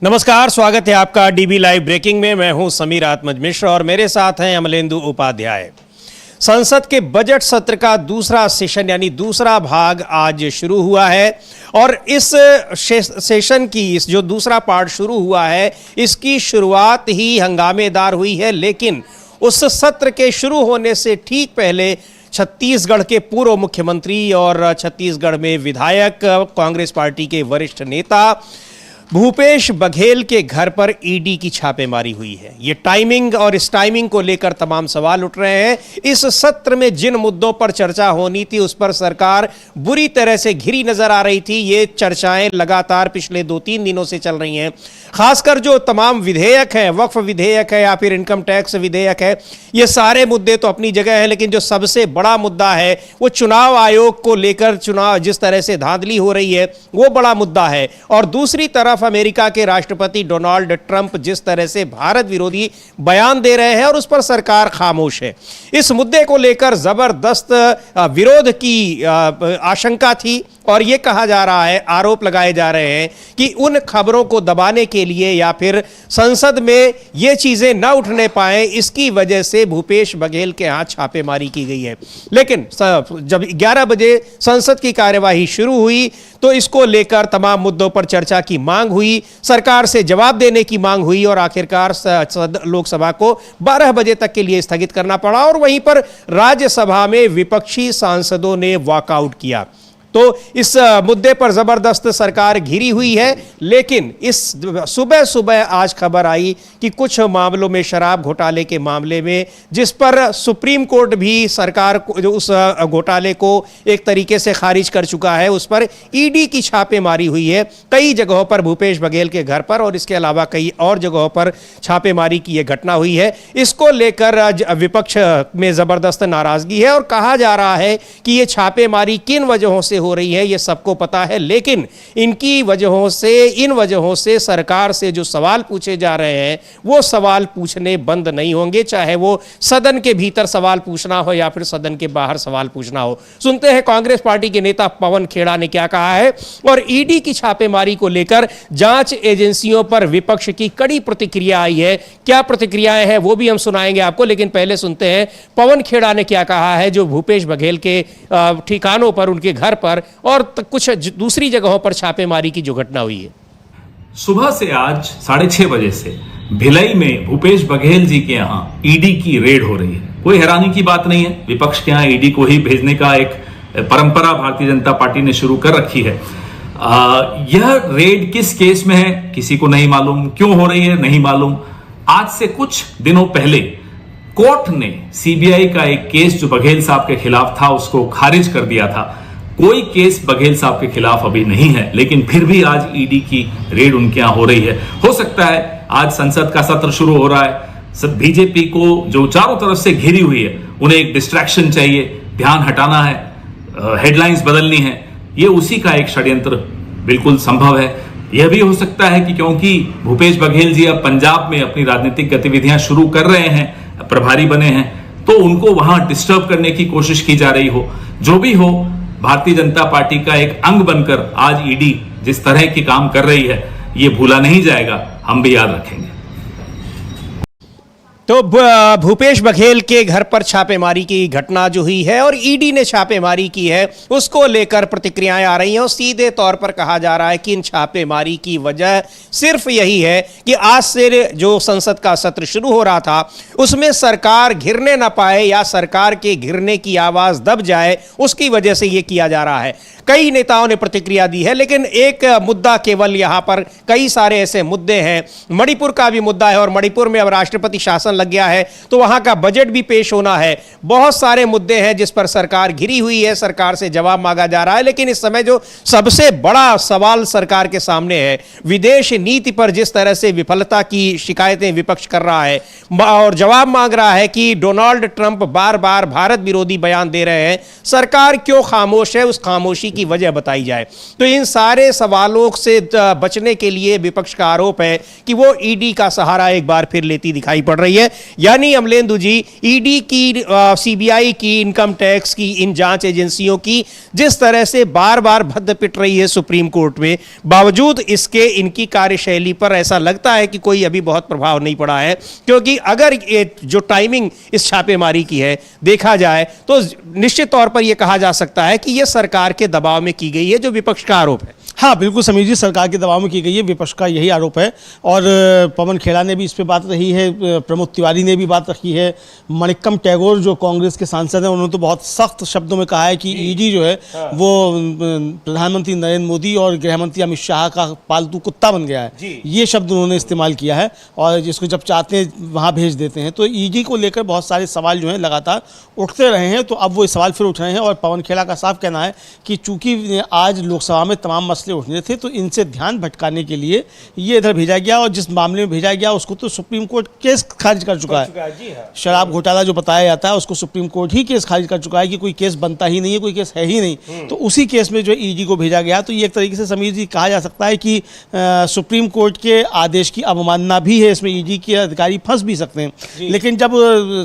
नमस्कार, स्वागत है आपका डीबी लाइव ब्रेकिंग में। मैं हूं समीर आत्मज मिश्र और मेरे साथ हैं अमलेंदु उपाध्याय। संसद के बजट सत्र का दूसरा सेशन यानी दूसरा भाग आज शुरू हुआ है और इस सेशन की इस जो दूसरा पार्ट शुरू हुआ है इसकी शुरुआत ही हंगामेदार हुई है, लेकिन उस सत्र के शुरू होने से ठीक पहले छत्तीसगढ़ के पूर्व मुख्यमंत्री और छत्तीसगढ़ में विधायक कांग्रेस पार्टी के वरिष्ठ नेता भूपेश बघेल के घर पर ईडी की छापेमारी हुई है। ये टाइमिंग और इस टाइमिंग को लेकर तमाम सवाल उठ रहे हैं। इस सत्र में जिन मुद्दों पर चर्चा होनी थी उस पर सरकार बुरी तरह से घिरी नजर आ रही थी। ये चर्चाएं लगातार पिछले 2-3 दिनों से चल रही हैं। खासकर जो तमाम विधेयक है, वक्फ विधेयक है या फिर इनकम टैक्स विधेयक है, ये सारे मुद्दे तो अपनी जगह है, लेकिन जो सबसे बड़ा मुद्दा है वो चुनाव आयोग को लेकर चुनाव जिस तरह से धांधली हो रही है वो बड़ा मुद्दा है। और दूसरी तरफ अमेरिका के राष्ट्रपति डोनाल्ड ट्रंप जिस तरह से भारत विरोधी बयान दे रहे हैं और उस पर सरकार खामोश है। इस मुद्दे को लेकर जबरदस्त विरोध की आशंका थी और यह कहा जा रहा है, आरोप लगाए जा रहे हैं कि उन खबरों को दबाने के लिए या फिर संसद में ये चीजें न उठने पाए, इसकी वजह से भूपेश बघेल के हाथ छापेमारी की गई है। लेकिन जब 11 बजे संसद की कार्यवाही शुरू हुई तो इसको लेकर तमाम मुद्दों पर चर्चा की मांग हुई, सरकार से जवाब देने की मांग हुई और आखिरकार लोकसभा को 12 बजे तक के लिए स्थगित करना पड़ा और वहीं पर राज्यसभा में विपक्षी सांसदों ने वॉकआउट किया। तो इस मुद्दे पर जबरदस्त सरकार घिरी हुई है। लेकिन इस सुबह सुबह आज खबर आई कि कुछ मामलों में, शराब घोटाले के मामले में, जिस पर सुप्रीम कोर्ट भी सरकार को जो उस घोटाले को एक तरीके से खारिज कर चुका है, उस पर ईडी की छापेमारी हुई है। कई जगहों पर भूपेश बघेल के घर पर और इसके अलावा कई और जगहों पर छापेमारी की यह घटना हुई है। इसको लेकर विपक्ष में जबरदस्त नाराजगी है और कहा जा रहा है कि यह छापेमारी किन वजहों से हो रही है ये सबको पता है, लेकिन इन वजहों से सरकार से जो सवाल पूछे जा रहे हैं वो सवाल पूछने बंद नहीं होंगे, चाहे वो सदन के भीतर सवाल पूछना हो या फिर सदन के बाहर सवाल पूछना हो। सुनते हैं कांग्रेस पार्टी के नेता पवन खेड़ा ने क्या कहा है और ईडी की छापेमारी को लेकर जांच एजेंसियों पर विपक्ष की कड़ी प्रतिक्रिया आई है। क्या प्रतिक्रियाएं हैं वो भी हम सुनाएंगे आपको, लेकिन पहले सुनते हैं पवन खेड़ा ने क्या कहा है जो भूपेश बघेल के ठिकानों पर, उनके घर पर और कुछ दूसरी जगहों पर छापेमारी की जो घटना हुई है। सुबह से आज 6:30 बजे से भिलाई में भूपेश बघेल जी के यहां ईडी की रेड हो रही है। कोई हैरानी की बात नहीं है, विपक्ष के यहां ईडी को ही भेजने का एक परंपरा भारतीय जनता पार्टी ने शुरू कर रखी है। यह रेड किस केस में है किसी को नहीं मालूम, क्यों हो रही है नहीं मालूम। आज से कुछ दिनों पहले कोर्ट ने सीबीआई का एक केस जो बघेल साहब के खिलाफ था उसको खारिज कर दिया था। कोई केस बघेल साहब के खिलाफ अभी नहीं है, लेकिन फिर भी आज ईडी की रेड उनके यहां हो रही है। हो सकता है आज संसद का सत्र शुरू हो रहा है, बीजेपी को जो चारों तरफ से घिरी हुई है उन्हें एक डिस्ट्रैक्शन चाहिए, ध्यान हटाना है, हेडलाइंस बदलनी है। ये उसी का एक षड्यंत्र बिल्कुल संभव है। यह भी हो सकता है कि क्योंकि भूपेश बघेल जी अब पंजाब में अपनी राजनीतिक गतिविधियां शुरू कर रहे हैं, प्रभारी बने हैं, तो उनको वहां डिस्टर्ब करने की कोशिश की जा रही हो। जो भी हो, भारतीय जनता पार्टी का एक अंग बनकर आज ईडी जिस तरह की काम कर रही है ये भूला नहीं जाएगा, हम भी याद रखेंगे। तो भूपेश बघेल के घर पर छापेमारी की घटना जो हुई है और ईडी ने छापेमारी की है उसको लेकर प्रतिक्रियाएं आ रही हैं और सीधे तौर पर कहा जा रहा है कि इन छापेमारी की वजह सिर्फ यही है कि आज से जो संसद का सत्र शुरू हो रहा था उसमें सरकार घिरने ना पाए या सरकार के घिरने की आवाज दब जाए, उसकी वजह से यह किया जा रहा है। कई नेताओं ने प्रतिक्रिया दी है, लेकिन एक मुद्दा केवल यहां पर, कई सारे ऐसे मुद्दे हैं। मणिपुर का भी मुद्दा है और मणिपुर में अब राष्ट्रपति शासन लग गया है तो वहां का बजट भी पेश होना है। बहुत सारे मुद्दे हैं जिस पर सरकार घिरी हुई है, सरकार से जवाब मांगा जा रहा है। लेकिन इस समय जो सबसे बड़ा सवाल सरकार के सामने है, विदेश नीति पर जिस तरह से विफलता की शिकायतें विपक्ष कर रहा है और जवाब मांग रहा है कि डोनाल्ड ट्रंप बार बार भारत विरोधी बयान दे रहे हैं, सरकार क्यों खामोश है, उस खामोशी की वजह बताई जाए। तो इन सारे सवालों से बचने के लिए विपक्ष का आरोप है कि वो ईडी का सहारा एक बार फिर लेती दिखाई पड़ रही है। है। यानी अमलेंदु जी, ईडी की, सीबीआई की, इनकम टैक्स की, इन जांच एजेंसियों की जिस तरह से बार बार भद्द पिट रही है सुप्रीम कोर्ट में, बावजूद इसके इनकी कार्यशैली पर ऐसा लगता है कि कोई अभी बहुत प्रभाव नहीं पड़ा है। क्योंकि अगर ये जो टाइमिंग इस छापेमारी की है देखा जाए तो निश्चित तौर पर यह कहा जा सकता है कि यह सरकार के दबाव में की गई है, जो विपक्ष का आरोप है। हाँ बिल्कुल समीर जी, सरकार के दबाव में की गई है, विपक्ष का यही आरोप है। और पवन खेड़ा ने भी इस पे बात रही है, प्रमोद तिवारी ने भी बात रखी है, मणिक्कम टैगोर जो कांग्रेस के सांसद हैं उन्होंने तो बहुत सख्त शब्दों में कहा है कि ईडी जो है वो प्रधानमंत्री नरेंद्र मोदी और गृह मंत्री अमित शाह का पालतू कुत्ता बन गया है। ये शब्द उन्होंने इस्तेमाल किया है और जिसको जब चाहते हैं वहाँ भेज देते हैं। तो ईडी को लेकर बहुत सारे सवाल जो हैं लगातार उठते रहे हैं, तो अब वो सवाल फिर उठ रहे हैं। और पवन खेड़ा का साफ कहना है कि चूंकि आज लोकसभा में तमाम मसले उठने थे तो इनसे ध्यान भटकाने के लिए ये इधर भेजा गया, और जिस मामले में भेजा गया उसको तो सुप्रीम कोर्ट केस खारिज कर चुका है। शराब घोटाला जो बताया जाता है उसको सुप्रीम कोर्ट ही केस खारिज कर चुका है कि कोई केस बनता ही नहीं है, कोई केस है ही नहीं। तो उसी केस में जो ईडी को भेजा गया, तो ये एक तरीके से समीर जी कहा जा सकता है कि सुप्रीम कोर्ट के आदेश की अवमानना भी है, इसमें ईडी के अधिकारी फंस भी सकते हैं। लेकिन जब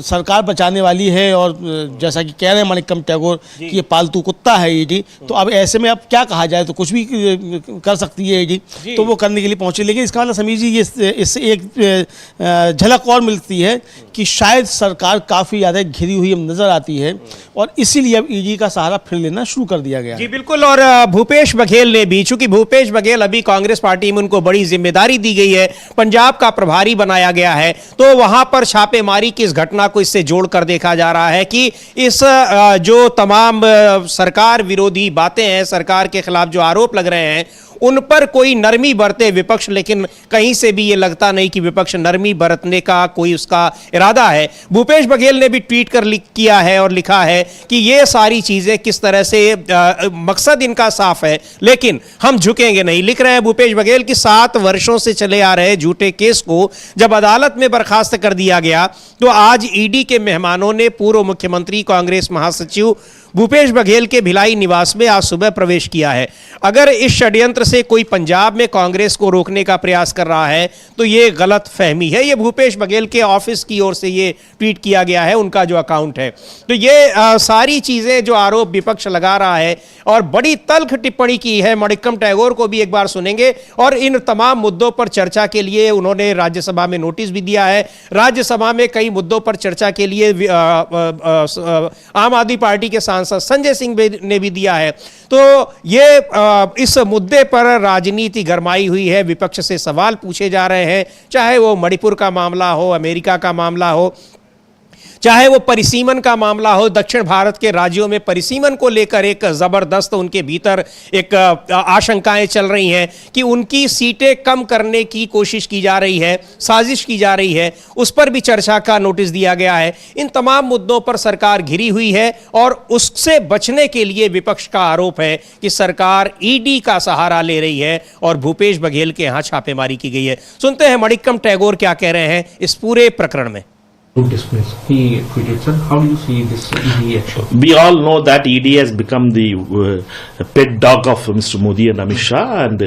सरकार बचाने वाली है और जैसा कि कह रहे हैं मणिक्कम टैगोर कि ये पालतू कुत्ता है ईडी, तो अब ऐसे में अब क्या कहा जाए, तो कुछ भी कर सकती है ईडी, तो वो करने के लिए पहुंचे। लेकिन इसका मतलब समीर जी ये इससे एक झलक और मिलती है कि शायद सरकार काफी ज्यादा घिरी हुई नजर आती है और इसीलिए अब ईडी का सहारा फिर लेना शुरू कर दिया गया। जी बिल्कुल। और भूपेश बघेल ने भी, चूंकि भूपेश बघेल अभी कांग्रेस पार्टी में उनको बड़ी जिम्मेदारी दी गई है, पंजाब का प्रभारी बनाया गया है, तो वहां पर छापेमारी की इस घटना को इससे जोड़कर देखा जा रहा है कि इस जो तमाम सरकार विरोधी बातें हैं, सरकार के खिलाफ जो आरोप लग रहे हैं, उन पर कोई नरमी बरते विपक्ष। लेकिन कहीं से भी ये लगता नहीं कि विपक्ष नरमी बरतने का कोई उसका इरादा है। भूपेश बघेल ने भी ट्वीट कर किया है और लिखा है कि ये सारी चीजें किस तरह से मकसद इनका साफ है, लेकिन हम झुकेंगे नहीं। लिख रहे हैं भूपेश बघेल कि 7 वर्षों से चले आ रहे झूठे केस को जब अदालत में बर्खास्त कर दिया गया, तो आज ईडी के मेहमानों ने पूर्व मुख्यमंत्री, कांग्रेस महासचिव भूपेश बघेल के भिलाई निवास में आज सुबह प्रवेश किया है। अगर इस षड्यंत्र से कोई पंजाब में कांग्रेस को रोकने का प्रयास कर रहा है तो ये गलत फहमी है। ये भूपेश बघेल के ऑफिस की ओर से ये ट्वीट किया गया है, उनका जो अकाउंट है। तो ये सारी चीजें जो आरोप विपक्ष लगा रहा है, और बड़ी तल्ख टिप्पणी की है। मणिक्कम टैगोर को भी एक बार सुनेंगे, और इन तमाम मुद्दों पर चर्चा के लिए उन्होंने राज्यसभा में नोटिस भी दिया है। राज्यसभा में कई मुद्दों पर चर्चा के लिए आम आदमी पार्टी के सांसद संजय सिंह ने भी दिया है। तो ये इस मुद्दे पर राजनीति गरमाई हुई है, विपक्ष से सवाल पूछे जा रहे हैं, चाहे वो मणिपुर का मामला हो, अमेरिका का मामला हो, चाहे वो परिसीमन का मामला हो। दक्षिण भारत के राज्यों में परिसीमन को लेकर एक जबरदस्त उनके भीतर एक आशंकाएं चल रही हैं कि उनकी सीटें कम करने की कोशिश की जा रही है, साजिश की जा रही है, उस पर भी चर्चा का नोटिस दिया गया है। इन तमाम मुद्दों पर सरकार घिरी हुई है, और उससे बचने के लिए विपक्ष का आरोप है कि सरकार ईडी का सहारा ले रही है और भूपेश बघेल के यहां छापेमारी की गई है। सुनते हैं मणिक्कम टैगोर क्या कह रहे हैं इस पूरे प्रकरण में। Dismiss. He tweeted, sir, how do you see this ED action? We all know that ED has become the pet dog of Mr. Modi and Amit Shah, and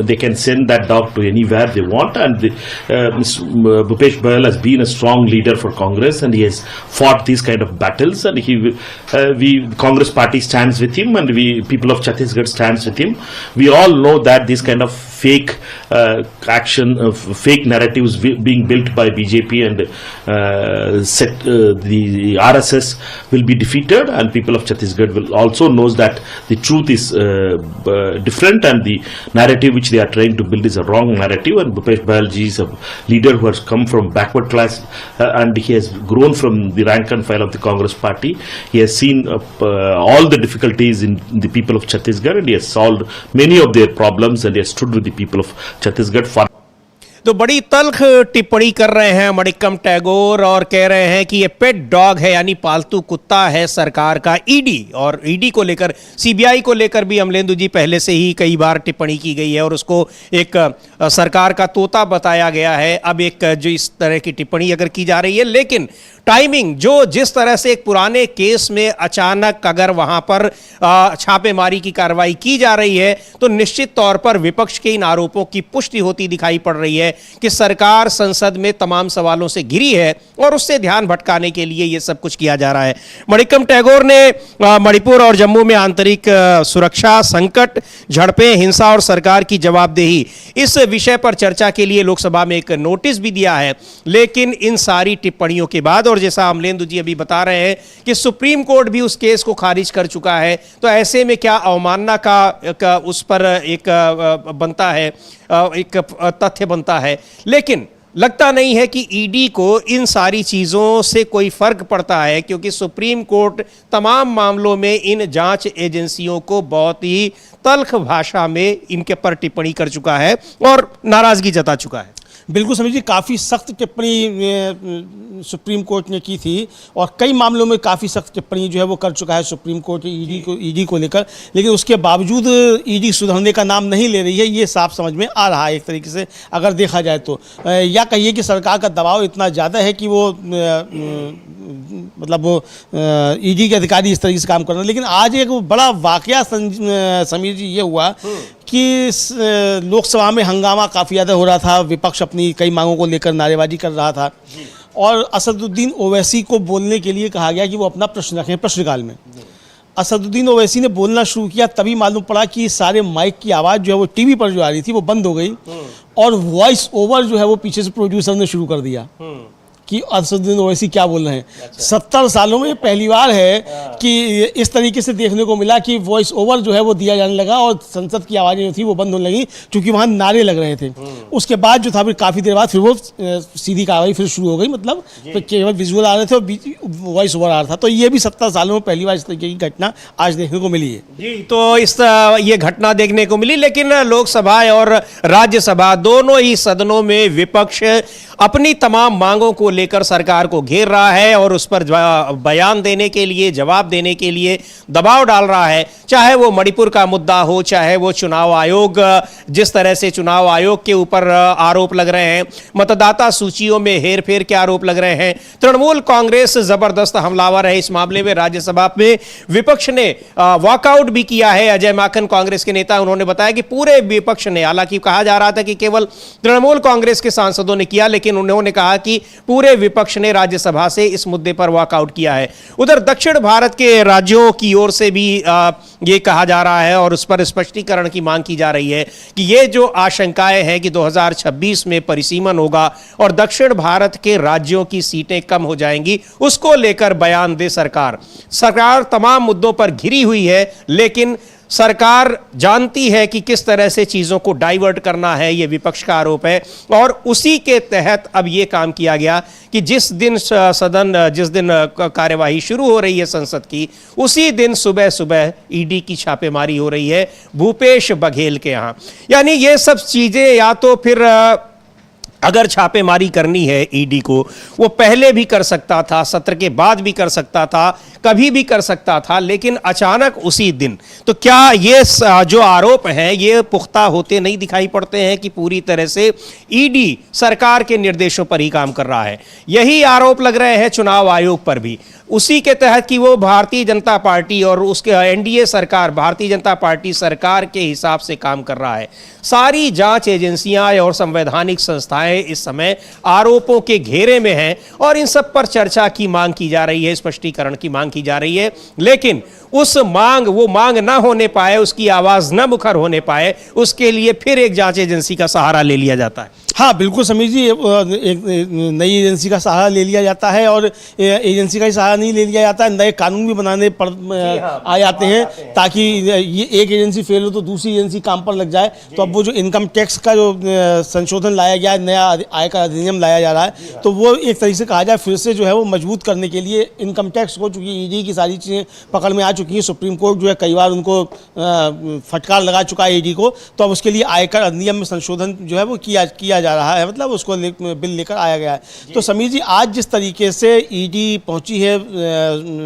they can send that dog to anywhere they want. And Mr. Bhupesh Baghel has been a strong leader for Congress, and he has fought these kind of battles. And Congress party stands with him, and people of Chhattisgarh stands with him. We all know that these kind of fake fake narratives being built by BJP and the RSS will be defeated, and people of Chhattisgarh will also knows that the truth is different, and the narrative which they are trying to build is a wrong narrative. And Bhupesh Baghel ji is a leader who has come from backward class, and he has grown from the rank and file of the Congress party. He has seen all the difficulties in the people of Chhattisgarh, and he has solved many of their problems, and he has stood with the people of Chhattisgarh for तो बड़ी तल्ख टिप्पणी कर रहे हैं मणिक्कम टैगोर, और कह रहे हैं कि ये पेट डॉग है, यानी पालतू कुत्ता है सरकार का ईडी। और ईडी को लेकर, सीबीआई को लेकर भी अमलेंदु जी पहले से ही कई बार टिप्पणी की गई है और उसको एक सरकार का तोता बताया गया है। अब एक जो इस तरह की टिप्पणी अगर की जा रही है, लेकिन टाइमिंग जो जिस तरह से एक पुराने केस में अचानक अगर वहां पर छापेमारी की कार्रवाई की जा रही है तो निश्चित तौर पर विपक्ष के इन आरोपों की पुष्टि होती दिखाई पड़ रही है कि सरकार संसद में तमाम सवालों से घिरी है और उससे ध्यान भटकाने के लिए यह सब कुछ किया जा रहा है। मणिक्कम टैगोर ने मणिपुर और जम्मू में आंतरिक सुरक्षा संकट, झड़पें, हिंसा और सरकार की जवाबदेही, इस विषय पर चर्चा के लिए लोकसभा में एक नोटिस भी दिया है। लेकिन इन सारी टिप्पणियों के बाद और जैसा अमलेंदु जी अभी बता रहे हैं कि सुप्रीम कोर्ट भी उस केस को खारिज कर चुका है, तो ऐसे में क्या अवमानना का उस पर एक बनता है, एक तथ्य बनता है। लेकिन लगता नहीं है कि ईडी को इन सारी चीज़ों से कोई फर्क पड़ता है, क्योंकि सुप्रीम कोर्ट तमाम मामलों में इन जांच एजेंसियों को बहुत ही तल्ख भाषा में इनके पर टिप्पणी कर चुका है और नाराजगी जता चुका है। बिल्कुल समीर जी, काफ़ी सख्त टिप्पणी सुप्रीम कोर्ट ने की थी और कई मामलों में काफ़ी सख्त टिप्पणी जो है वो कर चुका है सुप्रीम कोर्ट ईडी को लेकर, लेकिन उसके बावजूद ईडी सुधरने का नाम नहीं ले रही है, ये साफ समझ में आ रहा है एक तरीके से अगर देखा जाए तो। या कहिए कि सरकार का दबाव इतना ज़्यादा है कि वो मतलब वो ईडी के अधिकारी इस तरीके से काम कर रहे हैं। लेकिन आज एक बड़ा वाकया समीर जी ये हुआ कि लोकसभा में हंगामा काफ़ी ज़्यादा हो रहा था, विपक्ष अपनी कई मांगों को लेकर नारेबाजी कर रहा था और असदुद्दीन ओवैसी को बोलने के लिए कहा गया कि वो अपना प्रश्न रखें प्रश्नकाल में। असदुद्दीन ओवैसी ने बोलना शुरू किया, तभी मालूम पड़ा कि सारे माइक की आवाज़ जो है वो टीवी पर जो आ रही थी वो बंद हो गई और वॉइस ओवर जो है वो पीछे से प्रोड्यूसर ने शुरू कर दिया कि असदुद्दीन ओवैसी क्या बोल रहे हैं। 70 सालों में पहली बार है कि इस तरीके से देखने को मिला कि वॉइस ओवर जो है वो दिया जाने लगा और संसद की आवाज़ें जो थी वो बंद होने लगी, क्योंकि वहाँ नारे लग रहे थे। उसके बाद जो था फिर काफ़ी देर बाद फिर वो सीधी कार्रवाई फिर शुरू हो गई, मतलब केवल विजुअल आ रहे थे और वॉइस ओवर आ रहा था। तो ये भी 70 सालों में पहली बार इस तरीके की घटना आज देखने को मिली है। जी, तो ये घटना देखने को मिली, लेकिन लोकसभा और राज्यसभा दोनों ही सदनों में विपक्ष अपनी तमाम मांगों को लेकर सरकार को घेर रहा है और उस पर बयान देने के लिए, जवाब देने के लिए दबाव डाल रहा है। चाहे वो मणिपुर का मुद्दा हो, चाहे वो चुनाव आयोग, जिस तरह से चुनाव आयोग के ऊपर आरोप लग रहे हैं, मतदाता सूचियों में हेरफेर के आरोप लग रहे हैं। तृणमूल कांग्रेस जबरदस्त हमलावर है इस मामले में। राज्यसभा में विपक्ष ने वॉकआउट भी किया है। अजय माकन कांग्रेस के नेता, उन्होंने बताया कि पूरे विपक्ष ने, हालांकि कहा जा रहा था कि केवल तृणमूल कांग्रेस के सांसदों ने किया, लेकिन उन्होंने कहा कि पूरे विपक्ष ने राज्यसभा से इस मुद्दे पर वॉकआउट किया है। उधर दक्षिण भारत के राज्यों की ओर से भी ये कहा जा रहा है और उस पर स्पष्टीकरण की मांग की जा रही है कि ये जो आशंकाएं हैं कि 2026 में परिसीमन होगा और दक्षिण भारत के राज्यों की सीटें कम हो जाएंगी, उसको लेकर बयान दे सरकार। सरकार तमाम मुद्दों पर घिरी हुई है, लेकिन सरकार जानती है कि किस तरह से चीजों को डाइवर्ट करना है, यह विपक्ष का आरोप है। और उसी के तहत अब यह काम किया गया कि जिस दिन कार्यवाही शुरू हो रही है संसद की, उसी दिन सुबह सुबह ईडी की छापेमारी हो रही है भूपेश बघेल के यहां। यानी ये सब चीजें या तो फिर अगर छापेमारी करनी है ईडी को, वो पहले भी कर सकता था, सत्र के बाद भी कर सकता था, कभी भी कर सकता था, लेकिन अचानक उसी दिन। तो क्या ये जो आरोप हैं ये पुख्ता होते नहीं दिखाई पड़ते हैं कि पूरी तरह से ईडी सरकार के निर्देशों पर ही काम कर रहा है? यही आरोप लग रहे हैं चुनाव आयोग पर भी, उसी के तहत कि वो भारतीय जनता पार्टी और उसके एनडीए सरकार, भारतीय जनता पार्टी सरकार के हिसाब से काम कर रहा है। सारी जांच एजेंसियां और संवैधानिक संस्थाएं इस समय आरोपों के घेरे में हैं और इन सब पर चर्चा की मांग की जा रही है, स्पष्टीकरण की मांग की जा रही है। लेकिन वो मांग ना होने पाए, उसकी आवाज न मुखर होने पाए, उसके लिए फिर एक जांच एजेंसी का सहारा ले लिया जाता है। हाँ बिल्कुल समीर जी, एक नई एजेंसी का सहारा ले लिया जाता है और एजेंसी का ही सहारा नहीं ले लिया जाता है, नए कानून भी बनाने आ जाते हैं ताकि ये एक एजेंसी फेल हो तो दूसरी एजेंसी काम पर लग जाए। तो अब वो जो इनकम टैक्स का जो संशोधन लाया गया है, नया आयकर अधिनियम लाया जा रहा है, तो वो एक तरीके से कहा जाए फिर से जो है वो मजबूत करने के लिए इनकम टैक्स को, चूँकि ईडी की सारी चीज़ें पकड़ में आ चुकी चुकी है, सुप्रीम कोर्ट जो है कई बार उनको फटकार लगा चुका है ईडी को, तो अब उसके लिए आयकर अधिनियम में संशोधन जो है वो किया जा रहा है, मतलब उसको बिल लेकर आया गया है। तो समीर जी, आज जिस तरीके से ईडी पहुंची है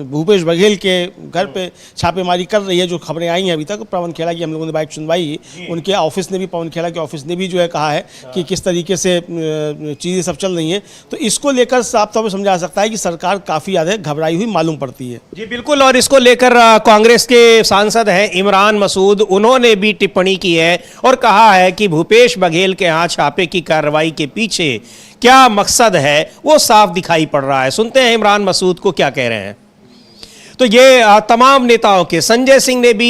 भूपेश बघेल के घर पे छापेमारी कर रही है, जो खबरें आई हैं अभी तक, पवन खेड़ा की हम लोगों ने बाइट सुनवाई, उनके ऑफिस ने भी, पवन खेड़ा के ऑफिस ने भी जो है कहा है कि किस तरीके से चीज़ें सब चल रही हैं, तो इसको लेकर साफ तौर पर समझा सकता है कि सरकार काफ़ी ज़्यादा घबराई हुई मालूम पड़ती है। जी बिल्कुल, और इसको लेकर कांग्रेस के सांसद हैं इमरान मसूद, उन्होंने भी टिप्पणी की है और कहा है कि भूपेश बघेल के यहाँ छापे की कार्रवाई के पीछे क्या मकसद है वो साफ दिखाई पड़ रहा है। सुनते हैं इमरान मसूद को क्या कह रहे हैं। तो ये तमाम नेताओं के, संजय सिंह ने भी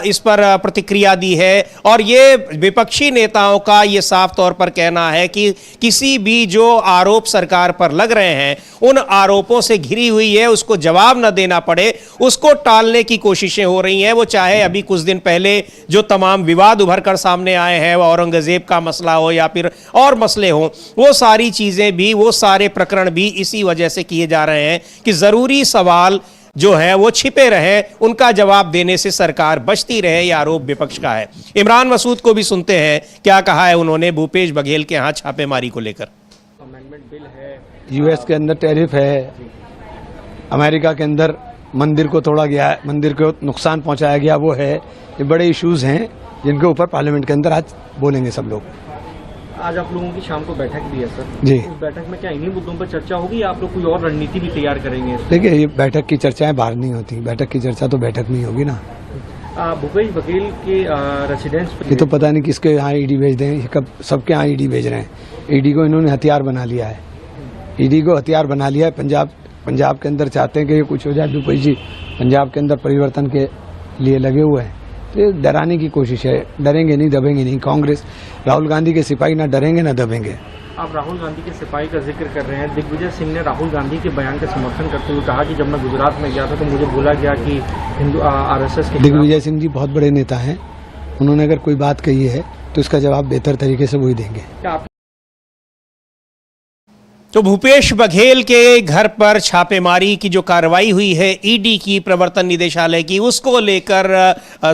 इस पर प्रतिक्रिया दी है और ये विपक्षी नेताओं का ये साफ तौर पर कहना है कि किसी भी जो आरोप सरकार पर लग रहे हैं उन आरोपों से घिरी हुई है, उसको जवाब न देना पड़े, उसको टालने की कोशिशें हो रही हैं। वो चाहे अभी कुछ दिन पहले जो तमाम विवाद उभर कर सामने आए हैं, वो औरंगजेब का मसला हो या फिर और मसले हों, वो सारी चीज़ें भी, वो सारे प्रकरण भी इसी वजह से किए जा रहे हैं कि ज़रूरी सवाल जो है वो छिपे रहे, उनका जवाब देने से सरकार बचती रहे। यह आरोप विपक्ष का है। इमरान मसूद को भी सुनते हैं क्या कहा है उन्होंने भूपेश बघेल के यहाँ छापेमारी को लेकर। अमेंडमेंट बिल है, यूएस के अंदर टैरिफ है, अमेरिका के अंदर मंदिर को तोड़ा गया है, मंदिर को नुकसान पहुंचाया गया वो है, ये बड़े इश्यूज हैं जिनके ऊपर पार्लियामेंट के अंदर आज बोलेंगे सब लोग। आज आप लोगों की शाम को बैठक भी है सर जी। उस बैठक में क्या इन्हीं मुद्दों पर चर्चा होगी या आप लोग कोई और रणनीति भी तैयार करेंगे? देखिए, ये बैठक की चर्चाएं बाहर नहीं होती, बैठक की चर्चा तो बैठक में ही होगी ना। भूपेश बघेल के रेसिडेंस ये तो पता नहीं किसके यहाँ ईडी भेज दें, ये कब सबके यहाँ ईडी भेज रहे हैं। ईडी को इन्होंने हथियार बना लिया है, ईडी को हथियार बना लिया है। पंजाब के अंदर चाहते हैं कि ये कुछ हो जाए, भूपेश जी पंजाब के अंदर परिवर्तन के लिए लगे हुए हैं, तो ये डराने की कोशिश है। डरेंगे नहीं, दबेंगे नहीं। कांग्रेस, राहुल गांधी के सिपाही ना डरेंगे ना दबेंगे। आप राहुल गांधी के सिपाही का जिक्र कर रहे हैं। दिग्विजय सिंह ने राहुल गांधी के बयान का समर्थन करते हुए कहा कि जब मैं गुजरात में गया था तो मुझे बोला गया कि हिंदू आरएसएस के। दिग्विजय सिंह जी बहुत बड़े नेता हैं, उन्होंने अगर कोई बात कही है तो इसका जवाब बेहतर तरीके से वही देंगे। तो भूपेश बघेल के घर पर छापेमारी की जो कार्रवाई हुई है ईडी की, प्रवर्तन निदेशालय की, उसको लेकर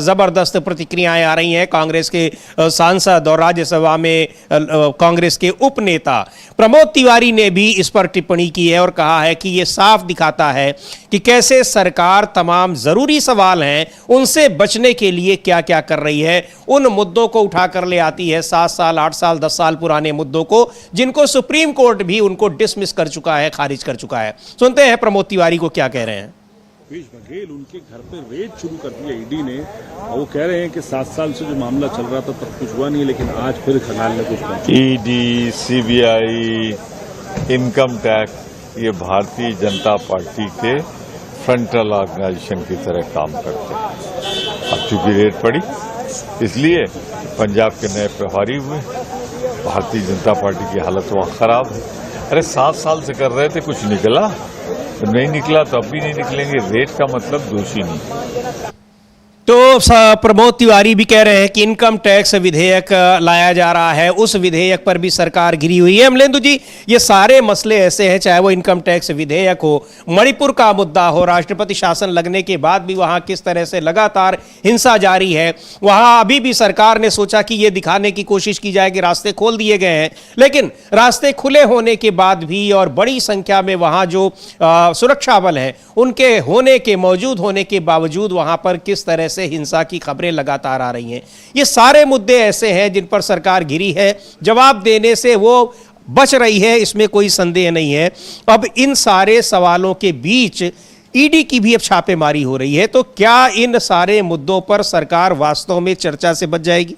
जबरदस्त प्रतिक्रियाएं आ रही हैं। कांग्रेस के सांसद और राज्यसभा में कांग्रेस के उपनेता प्रमोद तिवारी ने भी इस पर टिप्पणी की है और कहा है कि ये साफ दिखाता है कि कैसे सरकार तमाम जरूरी सवाल हैं उनसे बचने के लिए क्या क्या कर रही है। उन मुद्दों को उठाकर ले आती है, 7 साल 8 साल 10 साल पुराने मुद्दों को, जिनको सुप्रीम कोर्ट भी उनको डिसमिस कर चुका है, खारिज कर चुका है। सुनते हैं प्रमोद तिवारी को क्या कह रहे हैं। भूपेश बघेल, उनके घर पे रेड शुरू कर दिया ईडी ने और वो कह रहे हैं कि 7 साल से जो मामला चल रहा था तब कुछ हुआ नहीं, लेकिन आज फिर खंगाल ने कुछ पहुंचा। ईडी, सीबीआई, इनकम टैक्स, ये भारतीय जनता पार्टी के फ्रंटल ऑर्गेनाइजेशन की तरह काम करते हैं। अब चूंकि रेड पड़ी इसलिए पंजाब के नए प्रभारी हुए, भारतीय जनता पार्टी की हालत वहाँ खराब है। अरे 7 साल से कर रहे थे, कुछ निकला? तो नहीं निकला तो अब भी नहीं निकलेंगे। रेट का मतलब दोषी नहीं। तो प्रमोद तिवारी भी कह रहे हैं कि इनकम टैक्स विधेयक लाया जा रहा है, उस विधेयक पर भी सरकार घिरी हुई है। अमलेंदु जी, ये सारे मसले ऐसे हैं, चाहे वो इनकम टैक्स विधेयक हो, मणिपुर का मुद्दा हो, राष्ट्रपति शासन लगने के बाद भी वहां किस तरह से लगातार हिंसा जारी है, वहां अभी भी सरकार ने सोचा कि ये दिखाने की कोशिश की जाए कि रास्ते खोल दिए गए हैं, लेकिन रास्ते खुले होने के बाद भी और बड़ी संख्या में वहां जो सुरक्षा बल हैं उनके होने के, मौजूद होने के बावजूद वहां पर किस तरह से हिंसा की खबरें लगातार आ रही हैं। ये सारे मुद्दे ऐसे हैं जिन पर सरकार घिरी है, जवाब देने से वो बच रही है, इसमें कोई संदेह नहीं है। अब इन सारे सवालों के बीच ईडी की भी अब छापेमारी हो रही है, तो क्या इन सारे मुद्दों पर सरकार वास्तव में चर्चा से बच जाएगी?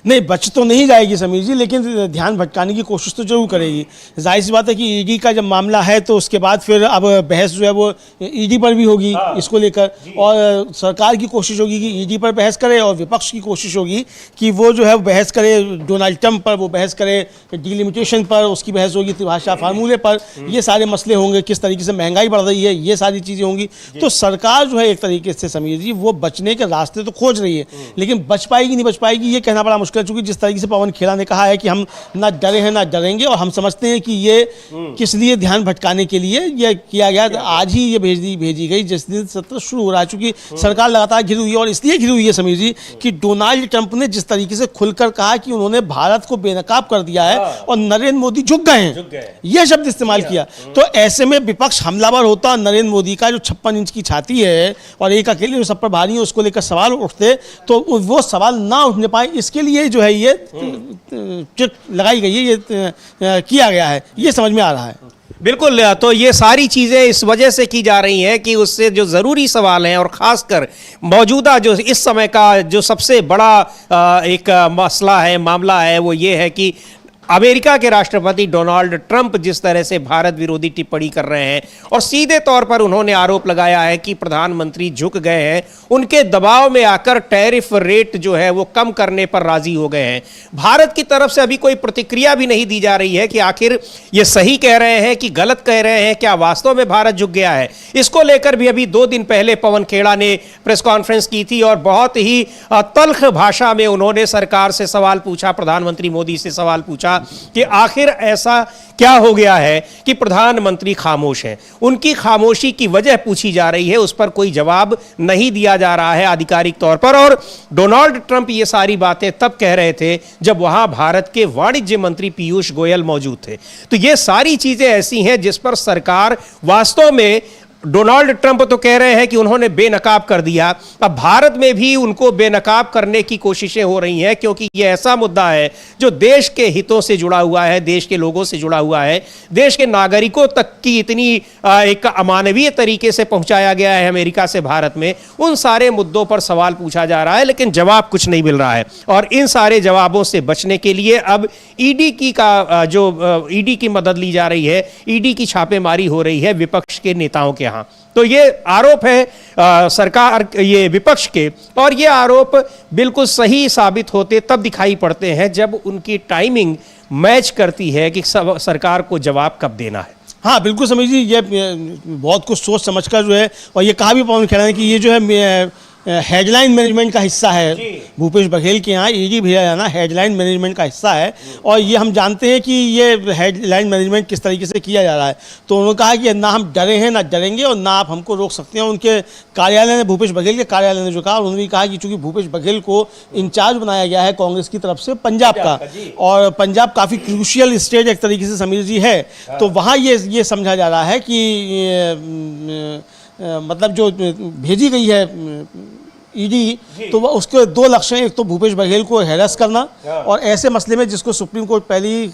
नहीं, बच तो नहीं जाएगी समीर जी, लेकिन ध्यान भटकाने की कोशिश तो जरूर करेगी। जाहिर सी बात है कि ईडी का जब मामला है तो उसके बाद फिर अब बहस जो है वो ईडी पर भी होगी इसको लेकर, और सरकार की कोशिश होगी कि ईडी पर बहस करे और विपक्ष की कोशिश होगी कि वो जो है बहस करे डोनाल्ड ट्रंप पर, वो बहस करे डिलिमिटेशन पर, उसकी बहस होगी त्रिभाषा फार्मूले पर, ये सारे मसले होंगे, किस तरीके से महंगाई बढ़ रही है, ये सारी चीज़ें होंगी। तो सरकार जो है एक तरीके से समीर जी वो बचने के रास्ते तो खोज रही है, लेकिन बच पाएगी नहीं बच पाएगी ये कहना बड़ा मुश्किल कर चुकी। जिस तरीके से पवन खेड़ा ने कहा है कि हम ना डरे हैं ना डरेंगे, और हम समझते हैं कि ये किस लिए ध्यान भटकाने के लिए ये किया गया। आज ही ये भेजी गई जिस दिन सत्र शुरू हो रहा है, चूंकि सरकार लगातार घिरी हुई है, और इसलिए घिरी हुई है समीर जी कि डोनाल्ड ट्रंप ने जिस तरीके से खुलकर कहा कि उन्होंने भारत को बेनकाब कर दिया है और नरेंद्र मोदी झुक गए हैं, यह शब्द इस्तेमाल किया। तो ऐसे में विपक्ष हमलावर होता, नरेंद्र मोदी का जो 56 इंच की छाती है और एक अकेले जो सब पर भारी है, उसको लेकर सवाल उठते तो वो सवाल ना उठने पाए, इसके लिए जो है ये ट्रिक लगाई गई है, ये किया गया है, ये समझ में आ रहा है। बिल्कुल, तो ये सारी चीजें इस वजह से की जा रही हैं कि उससे जो जरूरी सवाल हैं, और खासकर मौजूदा जो इस समय का जो सबसे बड़ा एक मसला है, मामला है, वो ये है कि अमेरिका के राष्ट्रपति डोनाल्ड ट्रंप जिस तरह से भारत विरोधी टिप्पणी कर रहे हैं, और सीधे तौर पर उन्होंने आरोप लगाया है कि प्रधानमंत्री झुक गए हैं, उनके दबाव में आकर टैरिफ रेट जो है वो कम करने पर राजी हो गए हैं। भारत की तरफ से अभी कोई प्रतिक्रिया भी नहीं दी जा रही है कि आखिर ये सही कह रहे हैं कि गलत कह रहे हैं, क्या वास्तव में भारत झुक गया है। इसको लेकर भी अभी 2 दिन पहले पवन खेड़ा ने प्रेस कॉन्फ्रेंस की थी और बहुत ही तल्ख भाषा में उन्होंने सरकार से सवाल पूछा, प्रधानमंत्री मोदी से सवाल पूछा कि आखिर ऐसा क्या हो गया है कि प्रधानमंत्री खामोश हैं। उनकी खामोशी की वजह पूछी जा रही है, उस पर कोई जवाब नहीं दिया जा रहा है आधिकारिक तौर पर। और डोनाल्ड ट्रंप ये सारी बातें तब कह रहे थे जब वहां भारत के वाणिज्य मंत्री पीयूष गोयल मौजूद थे। तो ये सारी चीजें ऐसी हैं जिस पर सरकार वास्तव में, डोनाल्ड ट्रंप तो कह रहे हैं कि उन्होंने बेनकाब कर दिया, अब भारत में भी उनको बेनकाब करने की कोशिशें हो रही हैं, क्योंकि यह ऐसा मुद्दा है जो देश के हितों से जुड़ा हुआ है, देश के लोगों से जुड़ा हुआ है, देश के नागरिकों तक की इतनी एक अमानवीय तरीके से पहुंचाया गया है अमेरिका से भारत में। उन सारे मुद्दों पर सवाल पूछा जा रहा है, लेकिन जवाब कुछ नहीं मिल रहा है। और इन सारे जवाबों से बचने के लिए अब ईडी की मदद ली जा रही है, ईडी की छापेमारी हो रही है विपक्ष के नेताओं के। तो ये आरोप है सरकार, ये विपक्ष के, और ये आरोप बिल्कुल सही साबित होते तब दिखाई पड़ते हैं जब उनकी टाइमिंग मैच करती है कि सरकार को जवाब कब देना है। हाँ बिल्कुल समीर जी, ये बहुत कुछ सोच समझकर जो है, और ये कहा भी पवन खेड़ा ने कि ये जो है हेडलाइन मैनेजमेंट का हिस्सा है। भूपेश बघेल के यहाँ ईडी भेजा जाना हेडलाइन मैनेजमेंट का हिस्सा है, और ये हम जानते हैं कि ये हेडलाइन मैनेजमेंट किस तरीके से किया जा रहा है। तो उन्होंने कहा कि ना हम डरे हैं ना डरेंगे, और ना आप हमको रोक सकते हैं। उनके कार्यालय ने, भूपेश बघेल के कार्यालय ने जो कहा, उन्होंने कहा कि चूंकि भूपेश बघेल को इंचार्ज बनाया गया है कांग्रेस की तरफ से पंजाब का, और पंजाब काफ़ी क्रूशियल स्टेट एक तरीके से समीर जी है, तो वहाँ ये समझा जा रहा है कि मतलब जो भेजी गई है ईडी, तो वह उसके 2 लक्ष्य हैं। एक तो भूपेश बघेल को हैरेस करना, और ऐसे मसले में जिसको सुप्रीम कोर्ट पहले ही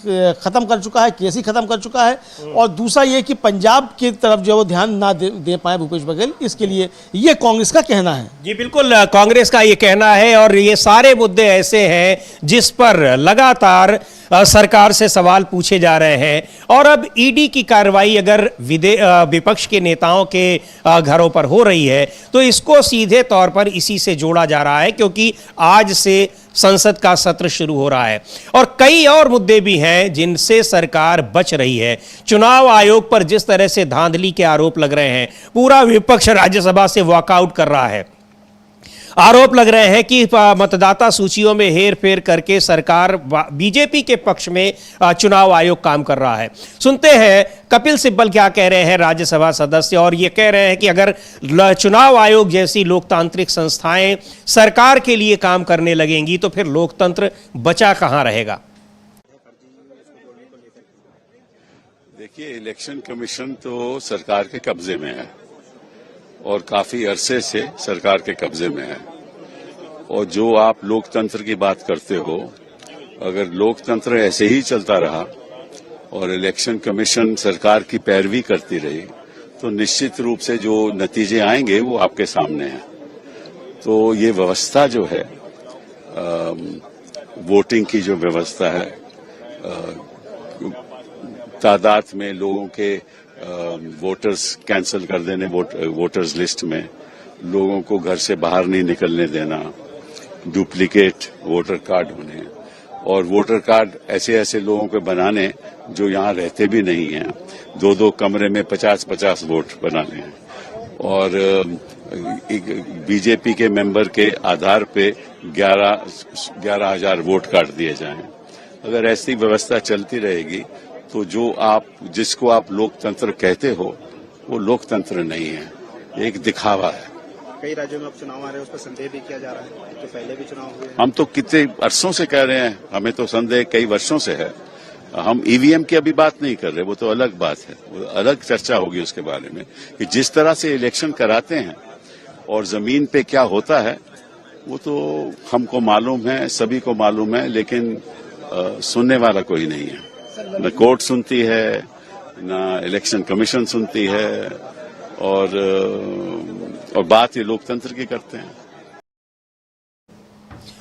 खत्म कर चुका है, केस ही खत्म कर चुका है, और दूसरा ये कि पंजाब की तरफ जो वो ध्यान ना दे पाए भूपेश बघेल, इसके लिए ये कांग्रेस का कहना है। जी बिल्कुल, कांग्रेस का ये कहना है, और ये सारे मुद्दे ऐसे हैं जिस पर लगातार सरकार से सवाल पूछे जा रहे हैं। और अब ईडी की कार्रवाई अगर विपक्ष के नेताओं के घरों पर हो रही है, तो इसको सीधे तौर पर इसी से जोड़ा जा रहा है, क्योंकि आज से संसद का सत्र शुरू हो रहा है, और कई और मुद्दे भी हैं जिनसे सरकार बच रही है। चुनाव आयोग पर जिस तरह से धांधली के आरोप लग रहे हैं, पूरा विपक्ष राज्यसभा से वॉकआउट कर रहा है। आरोप लग रहे हैं कि मतदाता सूचियों में हेरफेर करके सरकार बीजेपी के पक्ष में चुनाव आयोग काम कर रहा है। सुनते हैं कपिल सिब्बल क्या कह रहे हैं, राज्यसभा सदस्य, और ये कह रहे हैं कि अगर चुनाव आयोग जैसी लोकतांत्रिक संस्थाएं सरकार के लिए काम करने लगेंगी तो फिर लोकतंत्र बचा कहां रहेगा। देखिए, इलेक्शन कमीशन तो सरकार के कब्जे में है, और काफी अरसे से सरकार के कब्जे में है। और जो आप लोकतंत्र की बात करते हो, अगर लोकतंत्र ऐसे ही चलता रहा और इलेक्शन कमीशन सरकार की पैरवी करती रही, तो निश्चित रूप से जो नतीजे आएंगे वो आपके सामने हैं। तो ये व्यवस्था जो है, वोटिंग की जो व्यवस्था है, तादाद में लोगों के वोटर्स कैंसिल कर देने, वोटर्स लिस्ट में लोगों को घर से बाहर नहीं निकलने देना, डुप्लीकेट वोटर कार्ड होने, और वोटर कार्ड ऐसे ऐसे लोगों के बनाने जो यहाँ रहते भी नहीं हैं, 2-2 कमरे में 50-50 वोट बनाने हैं, और बीजेपी के मेंबर के आधार पे 11,000 वोट काट दिए जाएं। अगर ऐसी व्यवस्था चलती रहेगी तो जिसको आप लोकतंत्र कहते हो वो लोकतंत्र नहीं है, एक दिखावा है। कई राज्यों में अब चुनाव आ रहे हैं, उस पर संदेह भी किया जा रहा है, तो पहले भी चुनाव हुए। हम तो कितने वर्षों से कह रहे हैं, हमें तो संदेह कई वर्षों से है। हम ईवीएम की अभी बात नहीं कर रहे, वो तो अलग बात है, वो अलग चर्चा होगी उसके बारे में कि जिस तरह से इलेक्शन कराते हैं और जमीन पे क्या होता है वो तो हमको मालूम है, सभी को मालूम है, लेकिन सुनने वाला कोई नहीं है। न कोर्ट सुनती है, न इलेक्शन कमीशन सुनती है, और बात ये लोकतंत्र की करते हैं।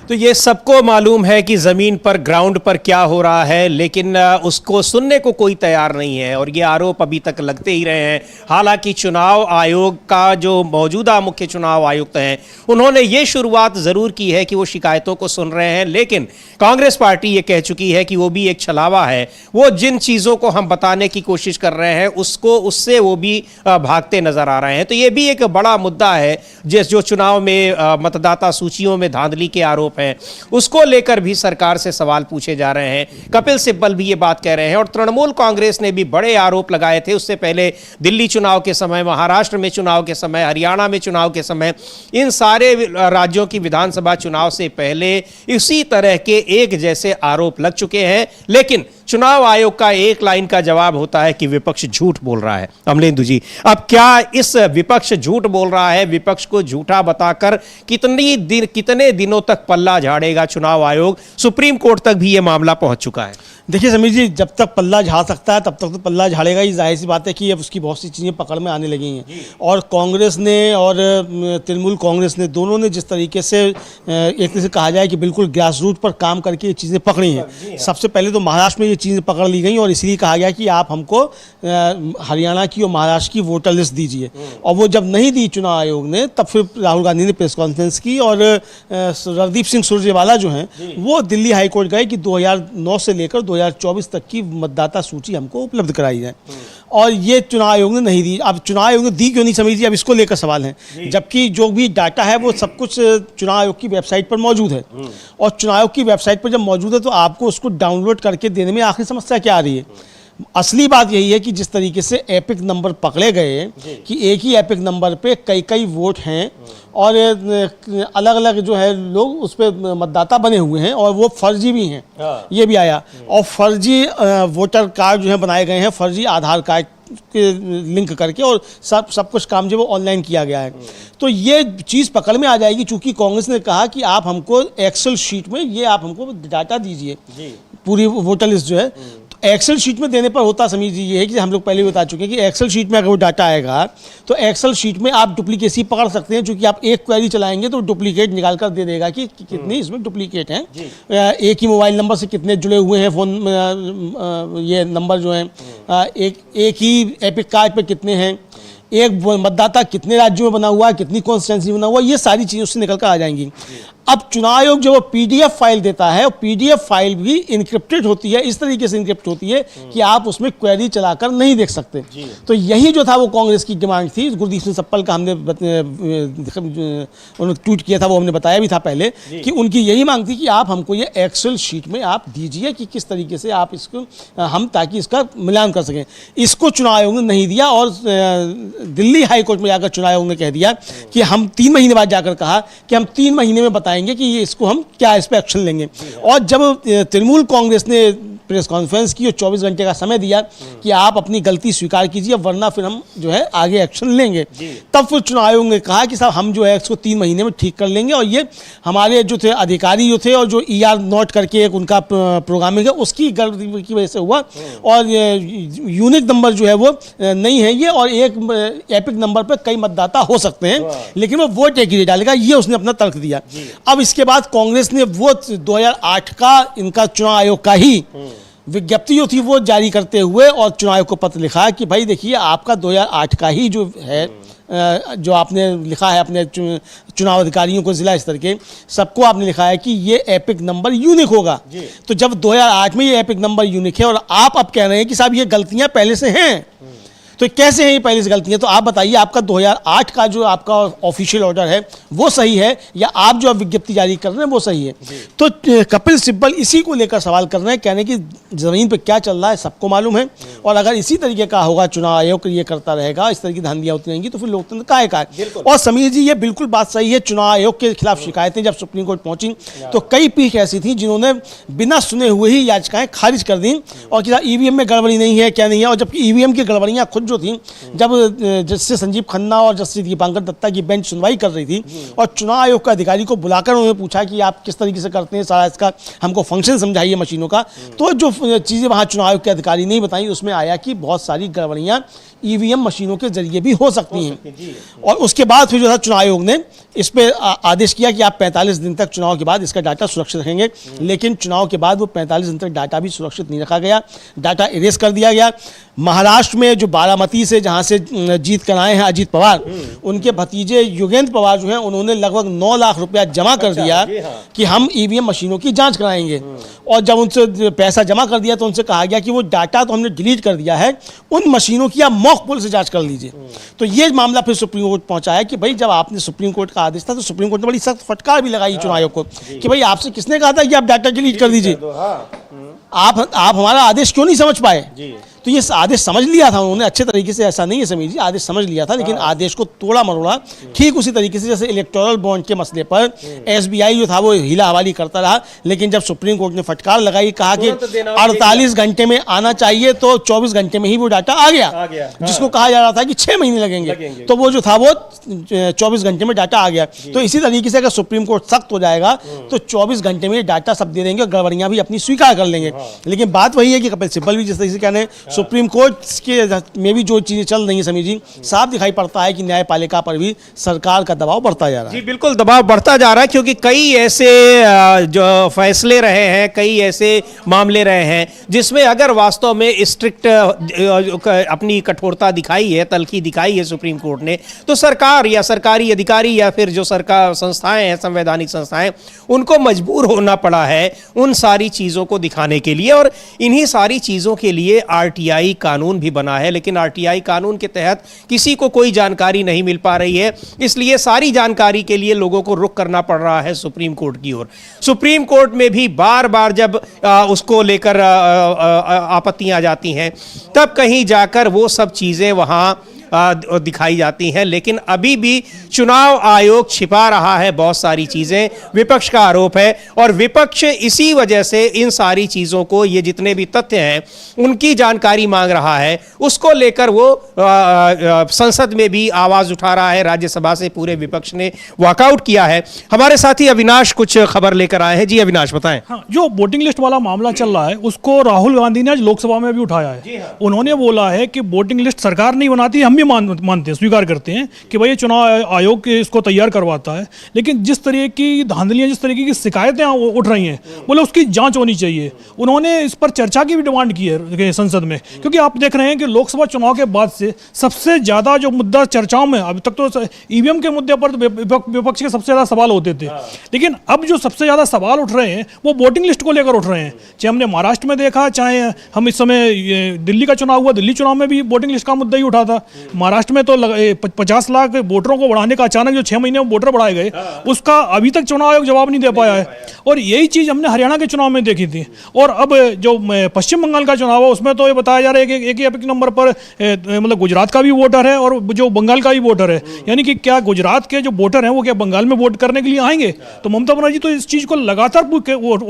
तो ये सबको मालूम है कि ज़मीन पर ग्राउंड पर क्या हो रहा है, लेकिन उसको सुनने को कोई तैयार नहीं है और ये आरोप अभी तक लगते ही रहे हैं। हालांकि चुनाव आयोग का जो मौजूदा मुख्य चुनाव आयुक्त हैं उन्होंने ये शुरुआत ज़रूर की है कि वो शिकायतों को सुन रहे हैं, लेकिन कांग्रेस पार्टी ये कह चुकी है कि वो भी एक छलावा है। वो जिन चीज़ों को हम बताने की कोशिश कर रहे हैं उससे वो भी भागते नजर आ रहे हैं। तो ये भी एक बड़ा मुद्दा है जो चुनाव में मतदाता सूचियों में धांधली के आरोप हैं, उसको लेकर भी सरकार से सवाल पूछे जा रहे हैं। कपिल सिब्बल भी ये बात कह रहे हैं और तृणमूल कांग्रेस ने भी बड़े आरोप लगाए थे उससे पहले, दिल्ली चुनाव के समय, महाराष्ट्र में चुनाव के समय, हरियाणा में चुनाव के समय, इन सारे राज्यों की विधानसभा चुनाव से पहले इसी तरह के एक जैसे आरोप लग चुके हैं। लेकिन चुनाव आयोग का एक लाइन का जवाब होता है कि विपक्ष झूठ बोल रहा है। अमलेंदु जी, अब क्या इस विपक्ष झूठ बोल रहा है? विपक्ष को झूठा बताकर कितने दिनों तक पल्ला झाड़ेगा चुनाव आयोग? सुप्रीम कोर्ट तक भी यह मामला पहुंच चुका है। देखिए समीर जी, जब तक पल्ला झाड़ सकता है तब तक तो पल्ला झाड़ेगा ही। जाहिर सी बात है कि अब उसकी बहुत सी चीज़ें पकड़ में आने लगी हैं और कांग्रेस ने और तृणमूल कांग्रेस ने, दोनों ने जिस तरीके से एक तरह से कहा जाए कि बिल्कुल ग्रास रूट पर काम करके ये चीज़ें पकड़ी हैं। सबसे पहले तो महाराष्ट्र में ये चीज़ें पकड़ ली गई और इसलिए कहा गया कि आप हमको हरियाणा की और महाराष्ट्र की वोटर लिस्ट दीजिए, और वो जब नहीं दी चुनाव आयोग ने, तब फिर राहुल गांधी ने प्रेस कॉन्फ्रेंस की और रणदीप सिंह सुरजेवाला जो हैं वो दिल्ली हाईकोर्ट गए कि 2009 से लेकर 2024 तक की मतदाता सूची हमको उपलब्ध कराई जाए, और ये चुनाव आयोग ने नहीं दी। अब चुनाव आयोग ने दी क्यों नहीं समझिए, अब इसको लेकर सवाल है, जबकि जो भी डाटा है वो सब कुछ चुनाव आयोग की वेबसाइट पर मौजूद है, और चुनाव आयोग की वेबसाइट पर जब मौजूद है तो आपको उसको डाउनलोड करके देने में आखिर समस्या क्या आ रही है? असली बात यही है कि जिस तरीके से एपिक नंबर पकड़े गए कि एक ही एपिक नंबर पे कई वोट हैं और अलग अलग जो है लोग उस पर मतदाता बने हुए हैं और वो फर्जी भी हैं, ये भी आया, और फर्जी वोटर कार्ड जो है बनाए गए हैं, फर्जी आधार कार्ड के लिंक करके, और सब कुछ काम जो वो ऑनलाइन किया गया है। तो ये चीज़ पकड़ में आ जाएगी, चूंकि कांग्रेस ने कहा कि आप हमको एक्सेल शीट में ये आप हमको डाटा दीजिए, पूरी वोटर लिस्ट जो है। एक्सेल शीट में देने पर होता समीर जी ये है कि हम लोग पहले बता चुके हैं कि एक्सेल शीट में अगर वो डाटा आएगा तो एक्सेल शीट में आप डुप्लीकेसी पकड़ सकते हैं, क्योंकि आप एक क्वेरी चलाएंगे तो डुप्लीकेट निकाल कर दे देगा कि कितने इसमें डुप्लीकेट हैं। एक ही मोबाइल नंबर से कितने जुड़े हुए हैं फ़ोन, ये नंबर जो हैं, एक ही एपिक कार्ड पर कितने हैं, एक मतदाता कितने राज्यों में बना हुआ है, कितनी कॉन्स्टिट्यूंसी बना हुआ है, ये सारी चीज़ें उससे निकल कर आ जाएंगी। अब चुनाव आयोग जो पीडीएफ फाइल देता है, और पीडीएफ फाइल भी इनक्रिप्टेड होती है, इस तरीके से इनक्रिप्ट होती है कि आप उसमें क्वेरी चलाकर नहीं देख सकते। तो यही जो था वो कांग्रेस की डिमांड थी। गुरदीप सिंह सप्पल का हमने उन्होंने ट्वीट किया था, वो हमने बताया भी था पहले कि उनकी यही मांग थी कि आप हमको ये एक्सेल शीट में आप दीजिए कि किस तरीके से आप इसको हम ताकि इसका मिलान कर सकें। इसको चुनाव आयोग ने नहीं दिया और दिल्ली हाईकोर्ट में जाकर चुनाव आयोग ने कह दिया कि हम 3 महीने बाद जाकर कहा कि हम 3 महीने में बताएंगे कि ये इसको हम क्या इस पर एक्शन लेंगे। और जब तृणमूल कांग्रेस ने प्रेस कॉन्फ्रेंस की और 24 घंटे का समय दिया कि आप अपनी गलती स्वीकार कीजिए वरना फिर हम जो है आगे एक्शन लेंगे, तब फिर चुनाव आयोग ने कहा कि साहब हम जो है इसको 3 महीने में ठीक कर लेंगे, और ये हमारे जो थे अधिकारी जो थे और जो ER नोट करके एक उनका प्रोग्रामिंग है उसकी गलती की वजह से हुआ, और यूनिक नंबर जो है वो नहीं है ये, और एक एपिक नंबर पर कई मतदाता हो सकते हैं लेकिन वो वोट एक ही डालेगा, ये उसने अपना तर्क दिया। अब इसके बाद कांग्रेस ने वो 2008 का इनका चुनाव आयोग का ही विज्ञप्ति जो थी वो जारी करते हुए और चुनाव आयोग को पत्र लिखा कि भाई देखिए आपका 2008 का ही जो है जो आपने लिखा है अपने चुनाव अधिकारियों को जिला स्तर के सबको आपने लिखा है कि ये एपिक नंबर यूनिक होगा। तो जब 2008 में ये एपिक नंबर यूनिक है और आप अब कह रहे हैं कि साहब ये गलतियां पहले से हैं, तो कैसे हैं ये पहली से गलतियां? तो आप बताइए, आपका 2008 का जो आपका ऑफिशियल ऑर्डर है वो सही है या आप जो विज्ञप्ति जारी कर रहे हैं वो सही है? तो कपिल सिब्बल इसी को लेकर सवाल कर रहे हैं, कहने की जमीन पर क्या चल रहा है सबको मालूम है, और अगर इसी तरीके का होगा, चुनाव आयोग ये करता रहेगा, इस तरह की धांधलियां होती रहेंगी, तो फिर लोकतंत्र काहे का है। और समीर जी, ये बिल्कुल बात सही है, चुनाव आयोग के खिलाफ शिकायतें जब सुप्रीम कोर्ट पहुंची तो कई पीठ ऐसी थी जिन्होंने बिना सुने हुए ही याचिकाएं खारिज कर दी और कि ईवीएम में गड़बड़ी नहीं है, क्या नहीं है। और जबकि ईवीएम की गड़बड़ियां खुद जो थी, जब जस्टिस संजीव खन्ना और जस्टिस दीपांकर दत्ता की बेंच सुनवाई कर रही थी और चुनाव आयोग के अधिकारी को बुलाकर उन्होंने पूछा कि आप किस तरीके से करते हैं, सारा इसका हमको फंक्शन समझाइए मशीनों का, तो जो चीज़ें वहाँ चुनाव आयोग के अधिकारी नहीं बताई, उसमें आया कि बहुत सारी गड़बड़ियाँ ईवीएम मशीनों के जरिए भी हो सकती हैं। और उसके बाद फिर जो है चुनाव आयोग ने इस पे आदेश किया कि आप 45 दिन तक चुनाव के बाद इसका डाटा सुरक्षित रखेंगे, लेकिन चुनाव के बाद वो 45 दिन तक डाटा भी सुरक्षित नहीं रखा गया, डाटा इरेज कर दिया गया। महाराष्ट्र में जो बारामती से जहां से जीत कर आए हैं अजीत पवार, उनके भतीजे युगेंद्र पवार जो हैं, उन्होंने लगभग 9 लाख रुपया जमा कर दिया कि हम ईवीएम मशीनों की जांच कराएंगे। और जब उनसे पैसा जमा कर दिया तो उनसे कहा गया कि वो डाटा तो हमने डिलीट कर दिया है, उन मशीनों की आप मॉक पोल से जांच कर लीजिए। तो ये मामला फिर सुप्रीम कोर्ट पहुंचा है कि भाई जब आपने, सुप्रीम कोर्ट का आदेश था तो सुप्रीम कोर्ट ने बड़ी सख्त फटकार भी लगाई चुनाव आयोग को कि भाई आपसे किसने कहा था कि आप डाटा डिलीट कर दीजिए, आप हमारा आदेश क्यों नहीं समझ पाए। तो ये आदेश समझ लिया था उन्होंने अच्छे तरीके से, ऐसा नहीं है समीर जी, आदेश समझ लिया था, लेकिन आदेश को तोड़ा मरोड़ा ठीक उसी तरीके से जैसे इलेक्टोरल बॉन्ड के मसले पर एसबीआई जो था वो हीला हवाली करता रहा, लेकिन जब सुप्रीम कोर्ट ने फटकार लगाई, कहा कि 48 घंटे में आना चाहिए, तो 24 घंटे में ही वो डाटा आ गया। जिसको कहा जा रहा था कि 6 महीने लगेंगे, तो वो जो था वो 24 घंटे में डाटा आ गया। तो इसी तरीके से अगर सुप्रीम कोर्ट सख्त हो जाएगा तो 24 घंटे में डाटा सब दे देंगे और गड़बड़ियां भी अपनी स्वीकार कर लेंगे। लेकिन बात वही है कि कपिल सिब्बल भी जिस तरीके से कहने, सुप्रीम कोर्ट के में भी जो चीजें चल रही हैं समीर जी, साफ दिखाई पड़ता है कि न्यायपालिका पर भी सरकार का दबाव बढ़ता जा रहा है। जी बिल्कुल, दबाव बढ़ता जा रहा है, क्योंकि कई ऐसे जो फैसले रहे हैं, कई ऐसे मामले रहे हैं जिसमें अगर वास्तव में स्ट्रिक्ट अपनी कठोरता दिखाई है, तलखी दिखाई है सुप्रीम कोर्ट ने, तो सरकार या सरकारी अधिकारी या फिर जो सरकार संस्थाएं हैं, संवैधानिक संस्थाएं, उनको मजबूर होना पड़ा है उन सारी चीज़ों को दिखाने के लिए। और इन्हीं सारी चीज़ों के लिए आरटीआई कानून भी बना है, लेकिन आरटीआई कानून के तहत किसी को कोई जानकारी नहीं मिल पा रही है, इसलिए सारी जानकारी के लिए लोगों को रुख करना पड़ रहा है सुप्रीम कोर्ट की ओर। सुप्रीम कोर्ट में भी बार बार जब उसको लेकर आपत्तियां आ जाती हैं, तब कहीं जाकर वो सब चीज़ें वहाँ दिखाई जाती हैं। लेकिन अभी भी चुनाव आयोग छिपा रहा है बहुत सारी चीज़ें, विपक्ष का आरोप है, और विपक्ष इसी वजह से इन सारी चीज़ों को, ये जितने भी तथ्य हैं उनकी जानकारी मांग रहा है, उसको लेकर वो संसद में भी आवाज़ उठा रहा है। राज्यसभा से पूरे विपक्ष ने वॉकआउट किया है। हमारे साथी अविनाश कुछ खबर लेकर आए हैं। जी अविनाश बताएं। हाँ, जो वोटिंग लिस्ट वाला मामला चल रहा है उसको राहुल गांधी ने आज लोकसभा में भी उठाया है। उन्होंने बोला है कि वोटिंग लिस्ट सरकार नहीं बनाती, हम भी मानते हैं, स्वीकार करते हैं कि भाई ये चुनाव आयोग इसको तैयार करवाता है, लेकिन जिस तरह की धांधलियां, जिस तरीके की शिकायतें उठ रही हैं, बोले उसकी जांच होनी चाहिए। उन्होंने इस पर चर्चा की भी डिमांड की है संसद में, क्योंकि आप देख रहे हैं कि लोकसभा चुनाव के बाद से सबसे ज्यादा जो मुद्दा चर्चाओं में, अभी तक तो ईवीएम के मुद्दे पर विपक्ष के सबसे ज्यादा सवाल होते थे, लेकिन अब जो सबसे ज्यादा सवाल उठ रहे हैं वो वोटिंग लिस्ट को लेकर उठ रहे हैं। चाहे हमने महाराष्ट्र में देखा, चाहे हम इस समय दिल्ली का चुनाव हुआ, दिल्ली चुनाव में भी वोटिंग लिस्ट का मुद्दा ही उठा था। महाराष्ट्र में तो 50 लाख वोटरों को बढ़ाने का अचानक जो 6 महीने में वोटर बढ़ाए गए, उसका अभी तक चुनाव आयोग जवाब नहीं दे पाया है। और यही चीज हमने हरियाणा के चुनाव में देखी थी। और अब जो पश्चिम बंगाल का चुनाव है उसमें तो ये बताया जा रहा है कि एक नंबर पर मतलब गुजरात का भी वोटर है और जो बंगाल का भी वोटर है, यानी कि क्या गुजरात के जो वोटर हैं वो क्या बंगाल में वोट करने के लिए आएंगे? तो ममता बनर्जी तो इस चीज को लगातार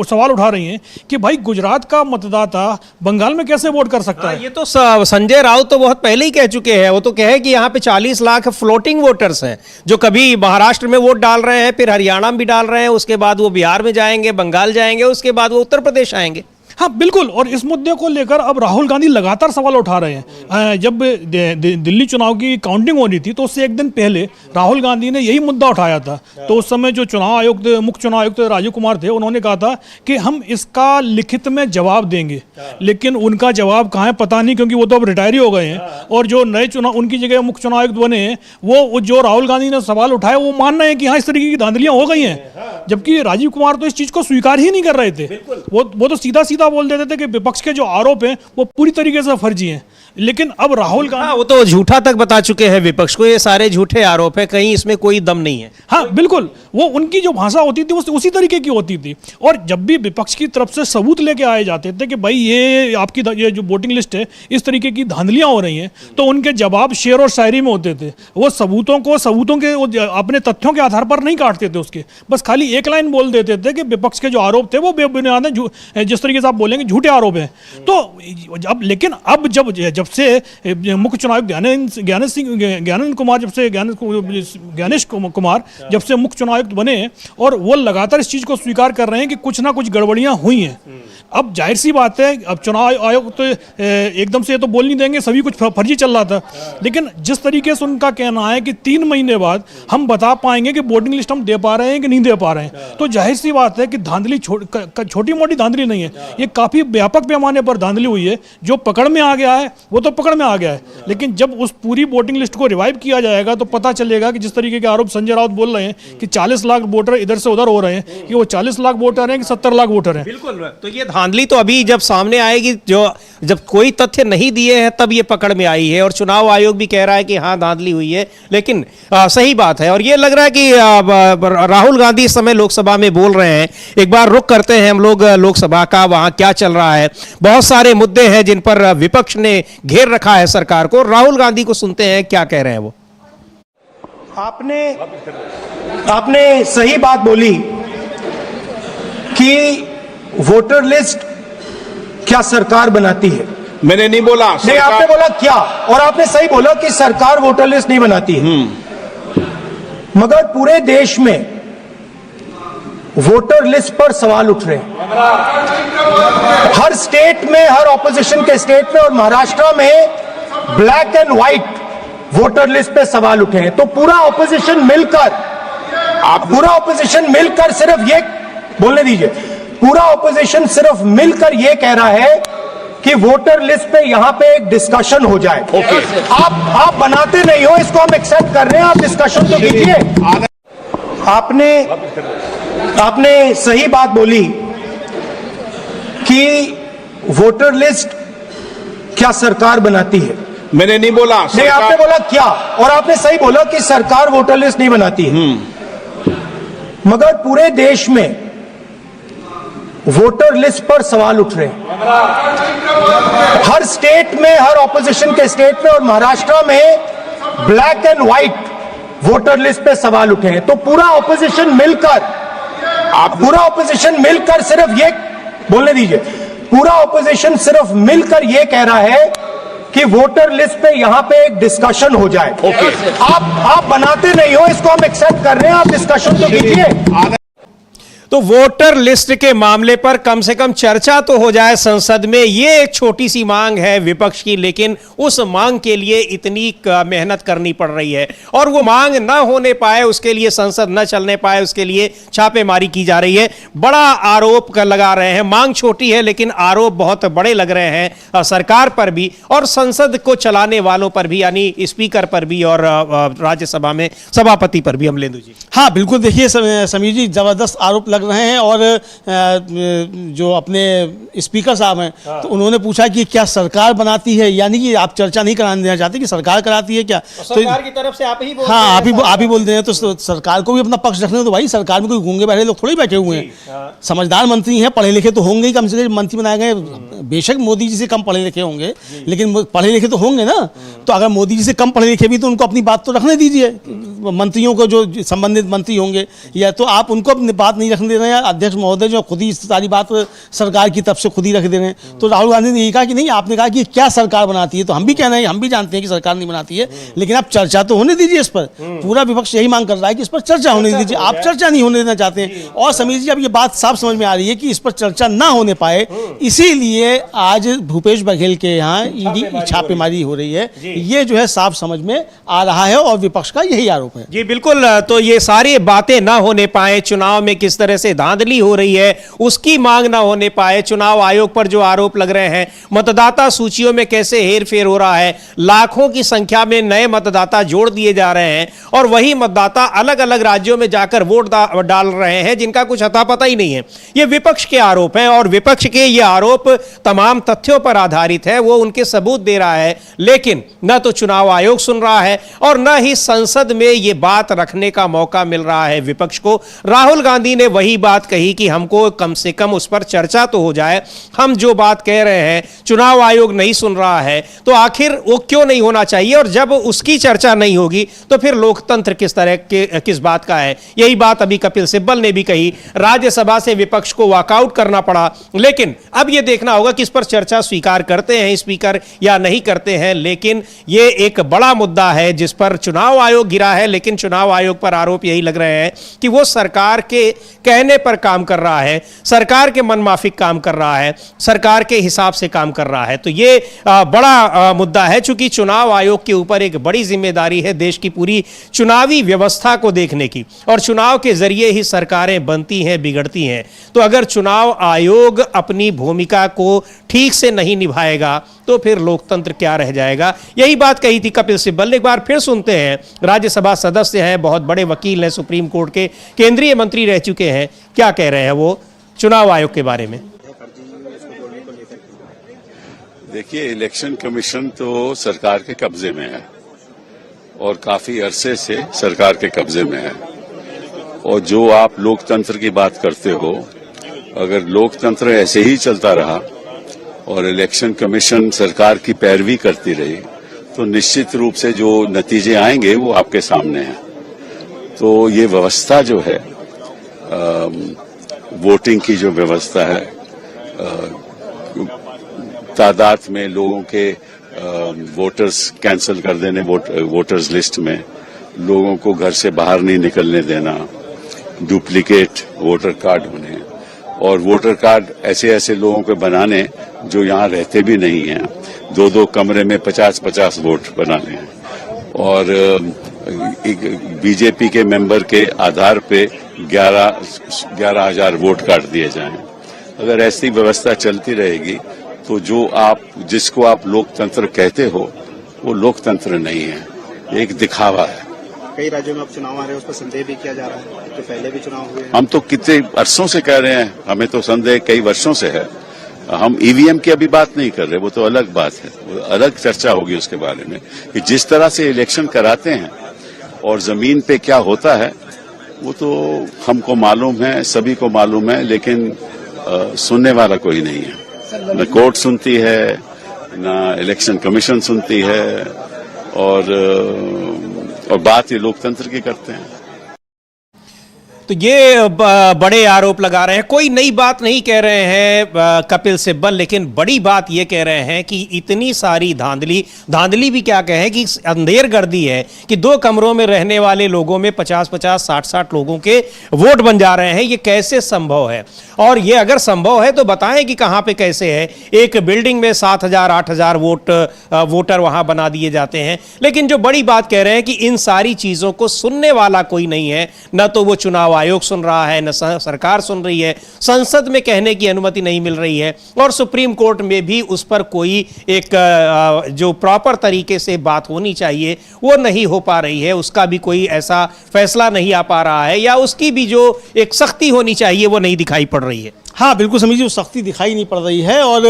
सवाल उठा रही हैं कि भाई गुजरात का मतदाता बंगाल में कैसे वोट कर सकता है। ये तो संजय राउत तो बहुत पहले ही कह चुके हैं। वो तो कहे कि यहाँ पे 40 लाख फ्लोटिंग वोटर्स हैं जो कभी महाराष्ट्र में वोट डाल रहे हैं, फिर हरियाणा में भी डाल रहे हैं, उसके बाद वो बिहार में जाएंगे, बंगाल जाएंगे, उसके बाद वो उत्तर प्रदेश आएंगे। हाँ बिल्कुल, और इस मुद्दे को लेकर अब राहुल गांधी लगातार सवाल उठा रहे हैं। जब दिल्ली चुनाव की काउंटिंग हो रही थी तो उससे एक दिन पहले राहुल गांधी ने यही मुद्दा उठाया था। तो उस समय जो चुनाव आयुक्त, मुख्य चुनाव आयुक्त राजीव कुमार थे, उन्होंने कहा था कि हम इसका लिखित में जवाब देंगे, लेकिन उनका जवाब कहाँ है पता नहीं, क्योंकि वो तो अब रिटायर ही हो गए हैं। और जो नए चुनाव, उनकी जगह मुख्य चुनाव आयुक्त बने हैं, वो जो राहुल गांधी ने सवाल उठाए वो मान रहे हैं कि हाँ इस तरीके की धांधलियां हो गई हैं, जबकि राजीव कुमार तो इस चीज को स्वीकार ही नहीं कर रहे थे। वो तो सीधा सीधा बोल देते थे कि विपक्ष के जो आरोप हैं वो पूरी तरीके से फर्जी हैं। लेकिन अब राहुल गांधी, वो तो झूठा तक बता चुके हैं विपक्ष को, ये सारे झूठे आरोप है, कहीं इसमें कोई दम नहीं है। हाँ बिल्कुल, वो उनकी जो भाषा होती थी वो उसी तरीके की होती थी। और जब भी विपक्ष की तरफ से सबूत लेके आए जाते थे कि भाई ये आपकी ये जो वोटिंग लिस्ट है इस तरीके की धांधलियां हो रही हैं, तो उनके जवाब शेर और शायरी में होते थे। वो सबूतों के अपने तथ्यों के आधार पर नहीं काटते थे उसके, बस खाली एक लाइन बोल देते थे कि विपक्ष के जो आरोप थे वो बेबुनियाद हैं, जिस तरीके से आप बोलेंगे झूठे आरोप हैं। तो अब लेकिन अब जब से मुख्य चुनाव आयुक्त ज्ञानेंद्र कुमार ज्ञानेश कुमार जब से मुख्य चुनाव आयुक्त बने और वो लगातार इस चीज को स्वीकार कर रहे हैं कि कुछ ना कुछ गड़बड़ियां हुई हैं। अब जाहिर सी बात है, अब चुनाव आयोग तो एकदम से ये तो बोल नहीं देंगे सभी कुछ फर्जी चल रहा था, लेकिन जिस तरीके से उनका कहना है कि 3 महीने बाद हम बता पाएंगे कि वोटिंग लिस्ट हम दे पा रहे हैं कि नहीं दे पा रहे हैं, तो जाहिर सी बात है कि धांधली छोटी मोटी धांधली नहीं है, ये काफी व्यापक पैमाने पर धांधली हुई है। जो पकड़ में आ गया है वो तो पकड़ में आ गया है, लेकिन जब उस पूरी वोटिंग लिस्ट को रिवाइव किया जाएगा तो पता चलेगा कि जिस तरीके के आरोप संजय राउत बोल रहे हैं कि 40 लाख वोटर इधर से उधर हो रहे हैं, कि वो 40 लाख वोटर हैं कि 70 लाख वोटर हैं। बिल्कुल, तो ये धांधली तो अभी जब सामने आएगी, जब कोई तथ्य नहीं दिए हैं तब ये पकड़ में आई है। और चुनाव आयोग भी कह रहा है कि हाँ धांधली हुई है, लेकिन सही बात है। और ये लग रहा है कि राहुल गांधी इस समय लोकसभा में बोल रहे हैं। एक बार रुक करते हैं हम लोग लोकसभा का, वहां क्या चल रहा है। बहुत सारे मुद्दे हैं जिन पर विपक्ष ने घेर रखा है सरकार को। राहुल गांधी को सुनते हैं क्या कह रहे हैं वो। आपने सही बात बोली कि वोटर लिस्ट क्या सरकार बनाती है। मैंने नहीं बोला, नहीं, आपने बोला क्या, और आपने सही बोला कि सरकार वोटर लिस्ट नहीं बनाती है। मगर पूरे देश में वोटर लिस्ट पर सवाल उठ रहे हैं, हर स्टेट में, हर ऑपोजिशन के स्टेट में, और महाराष्ट्र में black and white voter list पे सवाल उठे हैं। तो पूरा ऑपोजिशन मिलकर सिर्फ ये बोलने दीजिए, पूरा ऑपोजिशन सिर्फ मिलकर ये कह रहा है कि वोटर लिस्ट पे यहां पे एक डिस्कशन हो जाए। आप बनाते नहीं हो, इसको हम एक्सेप्ट कर रहे हैं, आप डिस्कशन तो कीजिए। आपने सही बात बोली कि वोटर लिस्ट क्या सरकार बनाती है। मैंने नहीं बोला, नहीं, आपने बोला क्या, और आपने सही बोला कि सरकार वोटर लिस्ट नहीं बनाती है। मगर पूरे देश में वोटर लिस्ट पर सवाल उठ रहे हैं, हर स्टेट में, हर ऑपोजिशन के स्टेट में, और महाराष्ट्र में black and white voter list पे सवाल उठे हैं। तो पूरा ऑपोजिशन मिलकर सिर्फ ये बोलने दीजिए, पूरा ऑपोजिशन सिर्फ मिलकर ये कह रहा है कि वोटर लिस्ट पे यहां पे एक डिस्कशन हो जाए। आप बनाते नहीं हो, इसको हम एक्सेप्ट कर रहे हैं, आप डिस्कशन तो कीजिए। तो वोटर लिस्ट के मामले पर कम से कम चर्चा तो हो जाए संसद में, ये एक छोटी सी मांग है विपक्ष की, लेकिन उस मांग के लिए इतनी मेहनत करनी पड़ रही है। और वो मांग ना होने पाए, उसके लिए संसद न चलने पाए, उसके लिए छापेमारी की जा रही है। बड़ा आरोप लगा रहे हैं, मांग छोटी है लेकिन आरोप बहुत बड़े लग रहे हैं सरकार पर भी और संसद को चलाने वालों पर भी, यानी स्पीकर पर भी और राज्यसभा में सभापति पर भी। अमलेंदु जी। हाँ बिल्कुल, देखिए समीर जी, जबरदस्त आरोप रहे हैं। और जो अपने स्पीकर साहब हैं, तो उन्होंने पूछा कि क्या सरकार बनाती है, यानी कि आप चर्चा नहीं कराने देना चाहते कि सरकार कराती है क्या। तो सरकार की तरफ से आप ही बोल हाँ, आप ही बोल रहे हैं। तो सरकार को भी अपना पक्ष रखने दो भाई, सरकार में कोई गूंगे बहरे लोग थोड़ी बैठे हुए हैं। समझदार मंत्री हैं, पढ़े लिखे तो होंगे ही, कम से कम मंत्री बनाए गए। बेशक मोदी जी से कम पढ़े लिखे होंगे, लेकिन पढ़े लिखे तो होंगे ना। तो अगर मोदी जी से कम पढ़े लिखे भी, तो उनको अपनी बात तो रखने दीजिए। मंत्रियों को, जो संबंधित मंत्री होंगे, या तो आप उनको अपनी बात नहीं रखने दे रहे हैं, अध्यक्ष महोदय जो खुद ही सारी बात सरकार की तरफ से खुद ही रख दे रहे हैं। तो राहुल गांधी ने यही कहा कि नहीं, आपने कहा कि क्या सरकार बनाती है, तो हम भी कह रहे हैं, हम भी जानते हैं कि सरकार नहीं बनाती है, लेकिन आप चर्चा तो होने दीजिए इस पर। पूरा विपक्ष यही मांग कर रहा है कि इस पर चर्चा होने दीजिए, आप चर्चा नहीं होने देना चाहते हैं। और समीर जी, अब ये बात साफ समझ में आ रही है कि इस पर चर्चा ना होने पाए, इसीलिए आज भूपेश बघेल के यहाँ ईडी छापेमारी हो रही है। ये जो है साफ समझ में आ रहा है और विपक्ष का यही आरोप है। जी बिल्कुल, तो ये सारी बातें ना होने पाए, चुनाव में किस तरह से धांधली हो रही है उसकी मांग ना होने पाए, चुनाव आयोग पर जो आरोप लग रहे हैं, मतदाता सूचियों में कैसे हेरफेर हो रहा है, लाखों की संख्या में नए मतदाता जोड़ दिए जा रहे हैं और वही मतदाता अलग अलग राज्यों में जाकर वोट डाल रहे हैं जिनका कुछ अता पता ही नहीं है। ये विपक्ष के आरोप हैं और विपक्ष के ये आरोप तमाम तथ्यों पर आधारित है, वो उनके सबूत दे रहा है, लेकिन न तो चुनाव आयोग सुन रहा है और न ही संसद में ये बात रखने का मौका मिल रहा है विपक्ष को। राहुल गांधी ने वही बात कही कि हमको कम से कम उस पर चर्चा तो हो जाए, हम जो बात कह रहे हैं चुनाव आयोग नहीं सुन रहा है तो आखिर वो क्यों नहीं होना चाहिए, और जब उसकी चर्चा नहीं होगी तो फिर लोकतंत्र किस तरह के किस बात का है। यही बात अभी कपिल सिब्बल ने भी कही, राज्यसभा से विपक्ष को वॉकआउट करना पड़ा, लेकिन अब यह देखना होगा कि इस पर चर्चा स्वीकार करते हैं स्पीकर या नहीं करते हैं। लेकिन यह एक बड़ा मुद्दा है जिस पर चुनाव आयोग गिरा है, लेकिन चुनाव आयोग पर आरोप यही लग रहे हैं कि वो सरकार के कहने पर काम कर रहा है, सरकार के मनमाफिक काम कर रहा है, सरकार के हिसाब से काम कर रहा है। तो ये बड़ा मुद्दा है, चूंकि चुनाव आयोग के ऊपर एक बड़ी जिम्मेदारी है देश की पूरी चुनावी व्यवस्था को देखने की, और चुनाव के जरिए ही सरकारें बनती हैं, बिगड़ती हैं। तो अगर चुनाव आयोग अपनी भूमिका को ठीक से नहीं निभाएगा तो फिर लोकतंत्र क्या रह जाएगा। यही बात कही थी कपिल सिब्बल ने। एक बार फिर सुनते हैं, राज्यसभा सदस्य हैं, बहुत बड़े वकील हैं, सुप्रीम कोर्ट के केंद्रीय मंत्री रह चुके हैं, क्या कह रहे हैं वो चुनाव आयोग के बारे में। देखिए, इलेक्शन कमीशन तो सरकार के कब्जे में है और काफी अरसे से सरकार के कब्जे में है, और जो आप लोकतंत्र की बात करते हो, अगर लोकतंत्र ऐसे ही चलता रहा और इलेक्शन कमीशन सरकार की पैरवी करती रही तो निश्चित रूप से जो नतीजे आएंगे वो आपके सामने हैं। तो ये व्यवस्था जो है, वोटिंग की जो व्यवस्था है, तादाद में लोगों के वोटर्स कैंसिल कर देने, वोटर्स लिस्ट में लोगों को घर से बाहर नहीं निकलने देना, डुप्लीकेट वोटर कार्ड होने, और वोटर कार्ड ऐसे ऐसे लोगों के बनाने जो यहाँ रहते भी नहीं हैं, 2-2 कमरे में 50-50 वोट बनाने हैं, और बीजेपी के मेंबर के आधार पे 11,000 वोट कार्ड दिए जाएं। अगर ऐसी व्यवस्था चलती रहेगी तो जिसको आप लोकतंत्र कहते हो वो लोकतंत्र नहीं है, एक दिखावा है। कई राज्यों में अब चुनाव आ रहे हैं, उस पर संदेह भी किया जा रहा है, तो पहले भी चुनाव हुए हैं। हम तो कितने वर्षों से कह रहे हैं, हमें तो संदेह कई वर्षों से है। हम ईवीएम की अभी बात नहीं कर रहे, वो तो अलग बात है, वो अलग चर्चा होगी उसके बारे में कि जिस तरह से इलेक्शन कराते हैं और जमीन पे क्या होता है वो तो हमको मालूम है, सभी को मालूम है, लेकिन सुनने वाला कोई नहीं है। न कोर्ट सुनती है, न इलेक्शन कमीशन सुनती है, और बात ये लोकतंत्र की करते हैं। तो ये बड़े आरोप लगा रहे हैं, कोई नई बात नहीं कह रहे हैं कपिल सिब्बल, लेकिन बड़ी बात ये कह रहे हैं कि इतनी सारी धांधली भी क्या कहें कि अंधेरगर्दी है कि 2 कमरों में रहने वाले लोगों में 50-50, 60-60 लोगों के वोट बन जा रहे हैं। ये कैसे संभव है, और ये अगर संभव है तो बताएं कि कहां पे कैसे है। एक बिल्डिंग में 7,000, 8,000 वोटर वहां बना दिए जाते हैं, लेकिन जो बड़ी बात कह रहे हैं कि इन सारी चीजों को सुनने वाला कोई नहीं है, न तो वो चुनाव आयोग सुन रहा है, न सरकार सुन रही है, संसद में कहने की अनुमति नहीं मिल रही है, और सुप्रीम कोर्ट में भी उस पर कोई एक जो प्रॉपर तरीके से बात होनी चाहिए वो नहीं हो पा रही है, उसका भी कोई ऐसा फैसला नहीं आ पा रहा है, या उसकी भी जो एक सख्ती होनी चाहिए वो नहीं दिखाई पड़ रही है। हाँ बिल्कुल समीर जी, वो सख्ती दिखाई नहीं पड़ रही है, और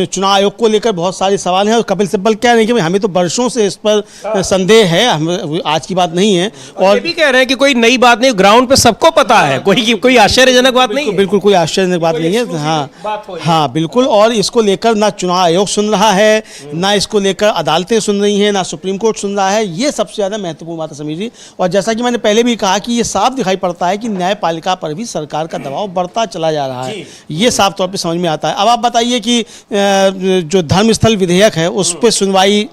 चुनाव आयोग को लेकर बहुत सारे सवाल हैं। और कपिल सिब्बल कह रहे हैं कि हमें तो वर्षों से इस पर संदेह है, हम आज की बात नहीं है, और ये भी कह रहे हैं कि कोई नई बात नहीं, ग्राउंड पे सबको पता है, कोई आश्चर्यजनक बात नहीं है। बिल्कुल कोई आश्चर्यजनक बात नहीं है। हाँ बिल्कुल, और इसको लेकर ना चुनाव आयोग सुन रहा है, ना इसको लेकर अदालतें सुन रही हैं, ना सुप्रीम कोर्ट सुन रहा है। ये सबसे ज़्यादा महत्वपूर्ण बात है समीर जी। और जैसा कि मैंने पहले भी कहा कि ये साफ दिखाई पड़ता है कि न्यायपालिका पर भी सरकार का दबाव बढ़ता चला जा रहा है, ये साफ तौर पे समझ में आता है। अब आप बताइए कि जो धर्मस्थल विधेयक है उस पर सुनवाई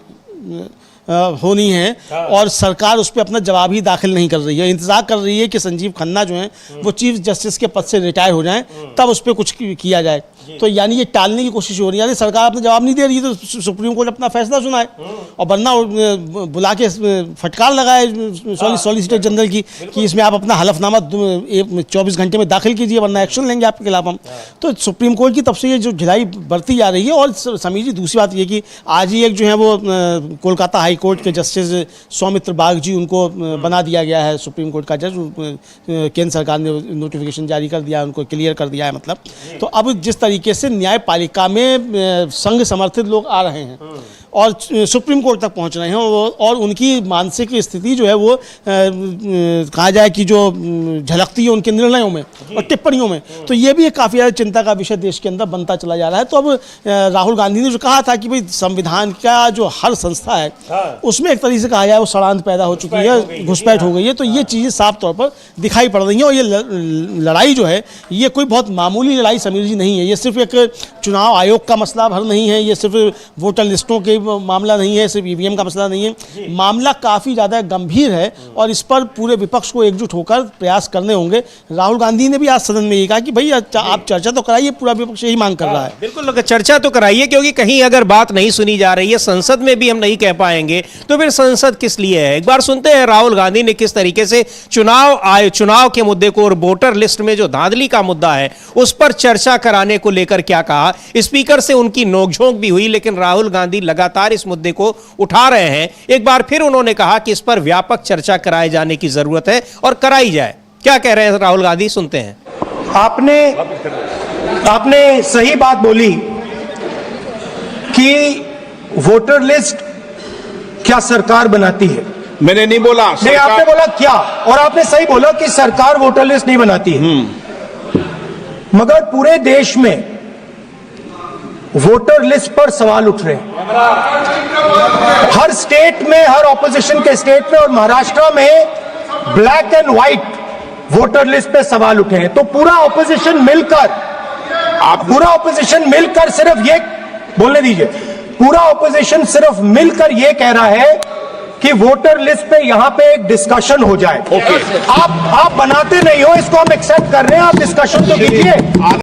होनी है, और सरकार उस पर अपना जवाब ही दाखिल नहीं कर रही है, इंतजार कर रही है कि संजीव खन्ना जो हैं वो चीफ जस्टिस के पद से रिटायर हो जाएं, तब उस पर कुछ किया जाए। तो यानी ये टालने की कोशिश हो रही है। यानी सरकार अपना जवाब नहीं दे रही है तो सुप्रीम कोर्ट अपना फैसला सुनाए और वरना बुला के फटकार लगाए सॉलिसिटर जनरल की कि इसमें आप अपना हलफनामा 24 घंटे में दाखिल कीजिए वरना एक्शन लेंगे आपके खिलाफ हम। तो सुप्रीम कोर्ट की तरफ से ये जो ढिलाई बरती जा रही है। और समीर जी दूसरी बात ये कि आज ही एक जो है वो कोलकाता हाई कोर्ट के जस्टिस सौमित्र बाग जी उनको बना दिया गया है सुप्रीम कोर्ट का जज। केंद्र सरकार ने नोटिफिकेशन जारी कर दिया, उनको क्लियर कर दिया है मतलब। तो अब जिस तरीके से न्यायपालिका में संघ समर्थित लोग आ रहे हैं और सुप्रीम कोर्ट तक पहुंच रहे हैं और उनकी मानसिक स्थिति जो है वो कहा जाए कि जो झलकती है उनके निर्णयों में और टिप्पणियों में, तो ये भी एक काफ़ी ज़्यादा चिंता का विषय देश के अंदर बनता चला जा रहा है। तो अब राहुल गांधी ने जो कहा था कि भाई संविधान का जो हर संस्था है उसमें एक तरीके से कहा जाए वो षड्यंत्र पैदा हो चुकी है, घुसपैठ हो गई है। तो ये चीज़ें साफ तौर पर दिखाई पड़ रही हैं और ये लड़ाई जो है ये कोई बहुत मामूली लड़ाई समीर जी नहीं है। ये सिर्फ एक चुनाव आयोग का मसला भर नहीं है, ये सिर्फ वोटर लिस्टों के मामला नहीं है, सिर्फ ईवीएम का मसला नहीं है। मामला काफ़ी ज़्यादा गंभीर है और इस पर पूरे विपक्ष को एकजुट होकर प्रयास करने होंगे। राहुल गांधी ने भी आज सदन में ये कहा कि भाई आप चर्चा तो कराइए, पूरा विपक्ष यही मांग कर रहा है। बिल्कुल चर्चा तो कराइए, क्योंकि कहीं अगर बात नहीं सुनी जा रही है, संसद में भी हम नहीं कह पाएंगे तो फिर संसद किस लिए है। एक बार सुनते हैं राहुल गांधी ने किस तरीके से चुनाव के मुद्दे को और वोटर लिस्ट में जो धांधली का मुद्दा है उस पर चर्चा कराने को लेकर क्या कहा। स्पीकर से उनकी नोकझोंक भी हुई लेकिन राहुल गांधी लगातार इस मुद्दे को उठा रहे हैं। एक बार फिर उन्होंने कहा कि इस पर व्यापक चर्चा कराए जाने की जरूरत है और कराई जाए। क्या कह रहे हैं राहुल गांधी, सुनते हैं। आपने सही बात बोली कि वोटर लिस्ट क्या सरकार बनाती है। मैंने नहीं बोला, नहीं आपने बोला क्या, और आपने सही बोला कि सरकार वोटर लिस्ट नहीं बनाती है। मगर पूरे देश में वोटर लिस्ट पर सवाल उठ रहे हैं। हर स्टेट में, हर ऑपोजिशन के स्टेट में और महाराष्ट्र में black and white voter list पे सवाल उठे हैं। तो पूरा ऑपोजिशन मिलकर सिर्फ ये बोलने दीजिए, पूरा ऑपोजिशन सिर्फ मिलकर ये कह रहा है कि वोटर लिस्ट पे यहां पे एक डिस्कशन हो जाए। आप बनाते नहीं हो, इसको हम एक्सेप्ट कर रहे हैं, आप डिस्कशन तो कीजिए।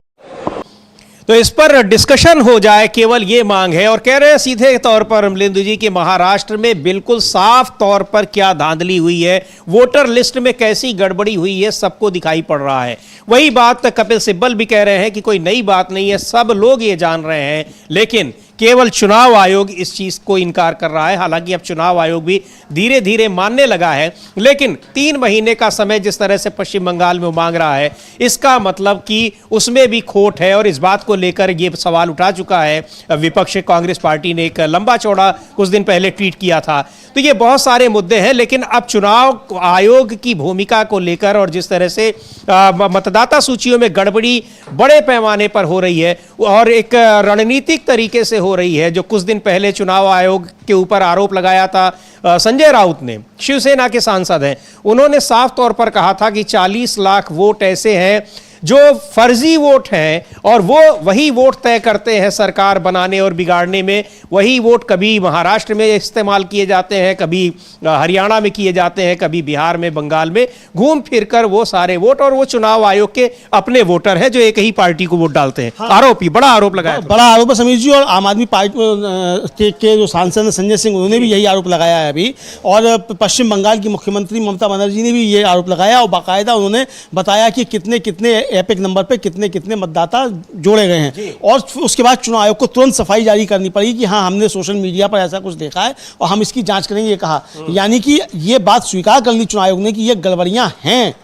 तो इस पर डिस्कशन हो जाए, केवल ये मांग है। और कह रहे हैं सीधे तौर पर अमलेंदु जी कि महाराष्ट्र में बिल्कुल साफ तौर पर क्या धांधली हुई है, वोटर लिस्ट में कैसी गड़बड़ी हुई है, सबको दिखाई पड़ रहा है। वही बात कपिल सिब्बल भी कह रहे हैं कि कोई नई बात नहीं है, सब लोग ये जान रहे हैं, लेकिन केवल चुनाव आयोग इस चीज को इनकार कर रहा है। हालांकि अब चुनाव आयोग भी धीरे धीरे मानने लगा है, लेकिन 3 महीने का समय जिस तरह से पश्चिम बंगाल में मांग रहा है, इसका मतलब कि उसमें भी खोट है। और इस बात को लेकर ये सवाल उठा चुका है विपक्ष। कांग्रेस पार्टी ने एक लंबा चौड़ा कुछ दिन पहले ट्वीट किया था। तो ये बहुत सारे मुद्दे हैं, लेकिन अब चुनाव आयोग की भूमिका को लेकर और जिस तरह से मतदाता सूचियों में गड़बड़ी बड़े पैमाने पर हो रही है और एक रणनीतिक तरीके से हो रही है, जो कुछ दिन पहले चुनाव आयोग के ऊपर आरोप लगाया था संजय राउत ने, शिवसेना के सांसद हैं, उन्होंने साफ तौर पर कहा था कि 40 लाख वोट ऐसे हैं जो फर्जी वोट हैं और वो वही वोट तय करते हैं सरकार बनाने और बिगाड़ने में। वही वोट कभी महाराष्ट्र में इस्तेमाल किए जाते हैं, कभी हरियाणा में किए जाते हैं, कभी बिहार में, बंगाल में, घूम फिरकर वो सारे वोट, और वो चुनाव आयोग के अपने वोटर हैं जो एक ही पार्टी को वोट डालते हैं। हाँ। आरोप ही बड़ा आरोप लगाया, बड़ा आरोप है समीर जी। और आम आदमी पार्टी के जो सांसद हैं संजय सिंह, उन्होंने भी यही आरोप लगाया है अभी। और पश्चिम बंगाल की मुख्यमंत्री ममता बनर्जी ने भी ये आरोप लगाया और बाकायदा उन्होंने बताया कि कितने कितने एपिक नंबर पे कितने कितने मतदाता जोड़े गए हैं। और उसके बाद चुनाव आयोग को तुरंत सफाई जारी करनी पड़ी कि हाँ, हमने सोशल मीडिया पर ऐसा कुछ देखा है और हम इसकी जांच करेंगे, ये कहा। यानी कि ये बात स्वीकार कर ली चुनाव आयोग ने कि ये गड़बड़ियां हैं,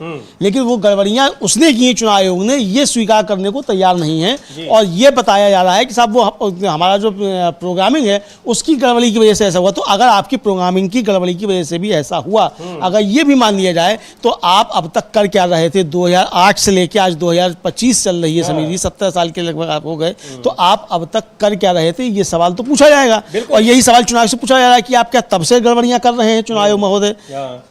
लेकिन वो गड़बड़ियां उसने की, चुनाव आयोग ने ये स्वीकार करने को तैयार नहीं है। और ये बताया जा रहा है कि साहब वो हमारा जो प्रोग्रामिंग है उसकी गड़बड़ी की वजह से ऐसा हुआ। तो अगर आपकी प्रोग्रामिंग की गड़बड़ी की वजह से भी ऐसा हुआ, अगर ये भी मान लिया जाए, तो आप अब तक कर क्या रहे थे? 2008 से लेकर आज 2025 चल रही है समीर जी, 70 साल के लगभग आप हो गए, तो आप अब तक कर क्या रहे थे? ये सवाल तो पूछा जाएगा। और यही सवाल चुनाव से पूछा जा रहा है कि आप क्या तब से गड़बड़ियां कर रहे हैं चुनाव आयोग महोदय,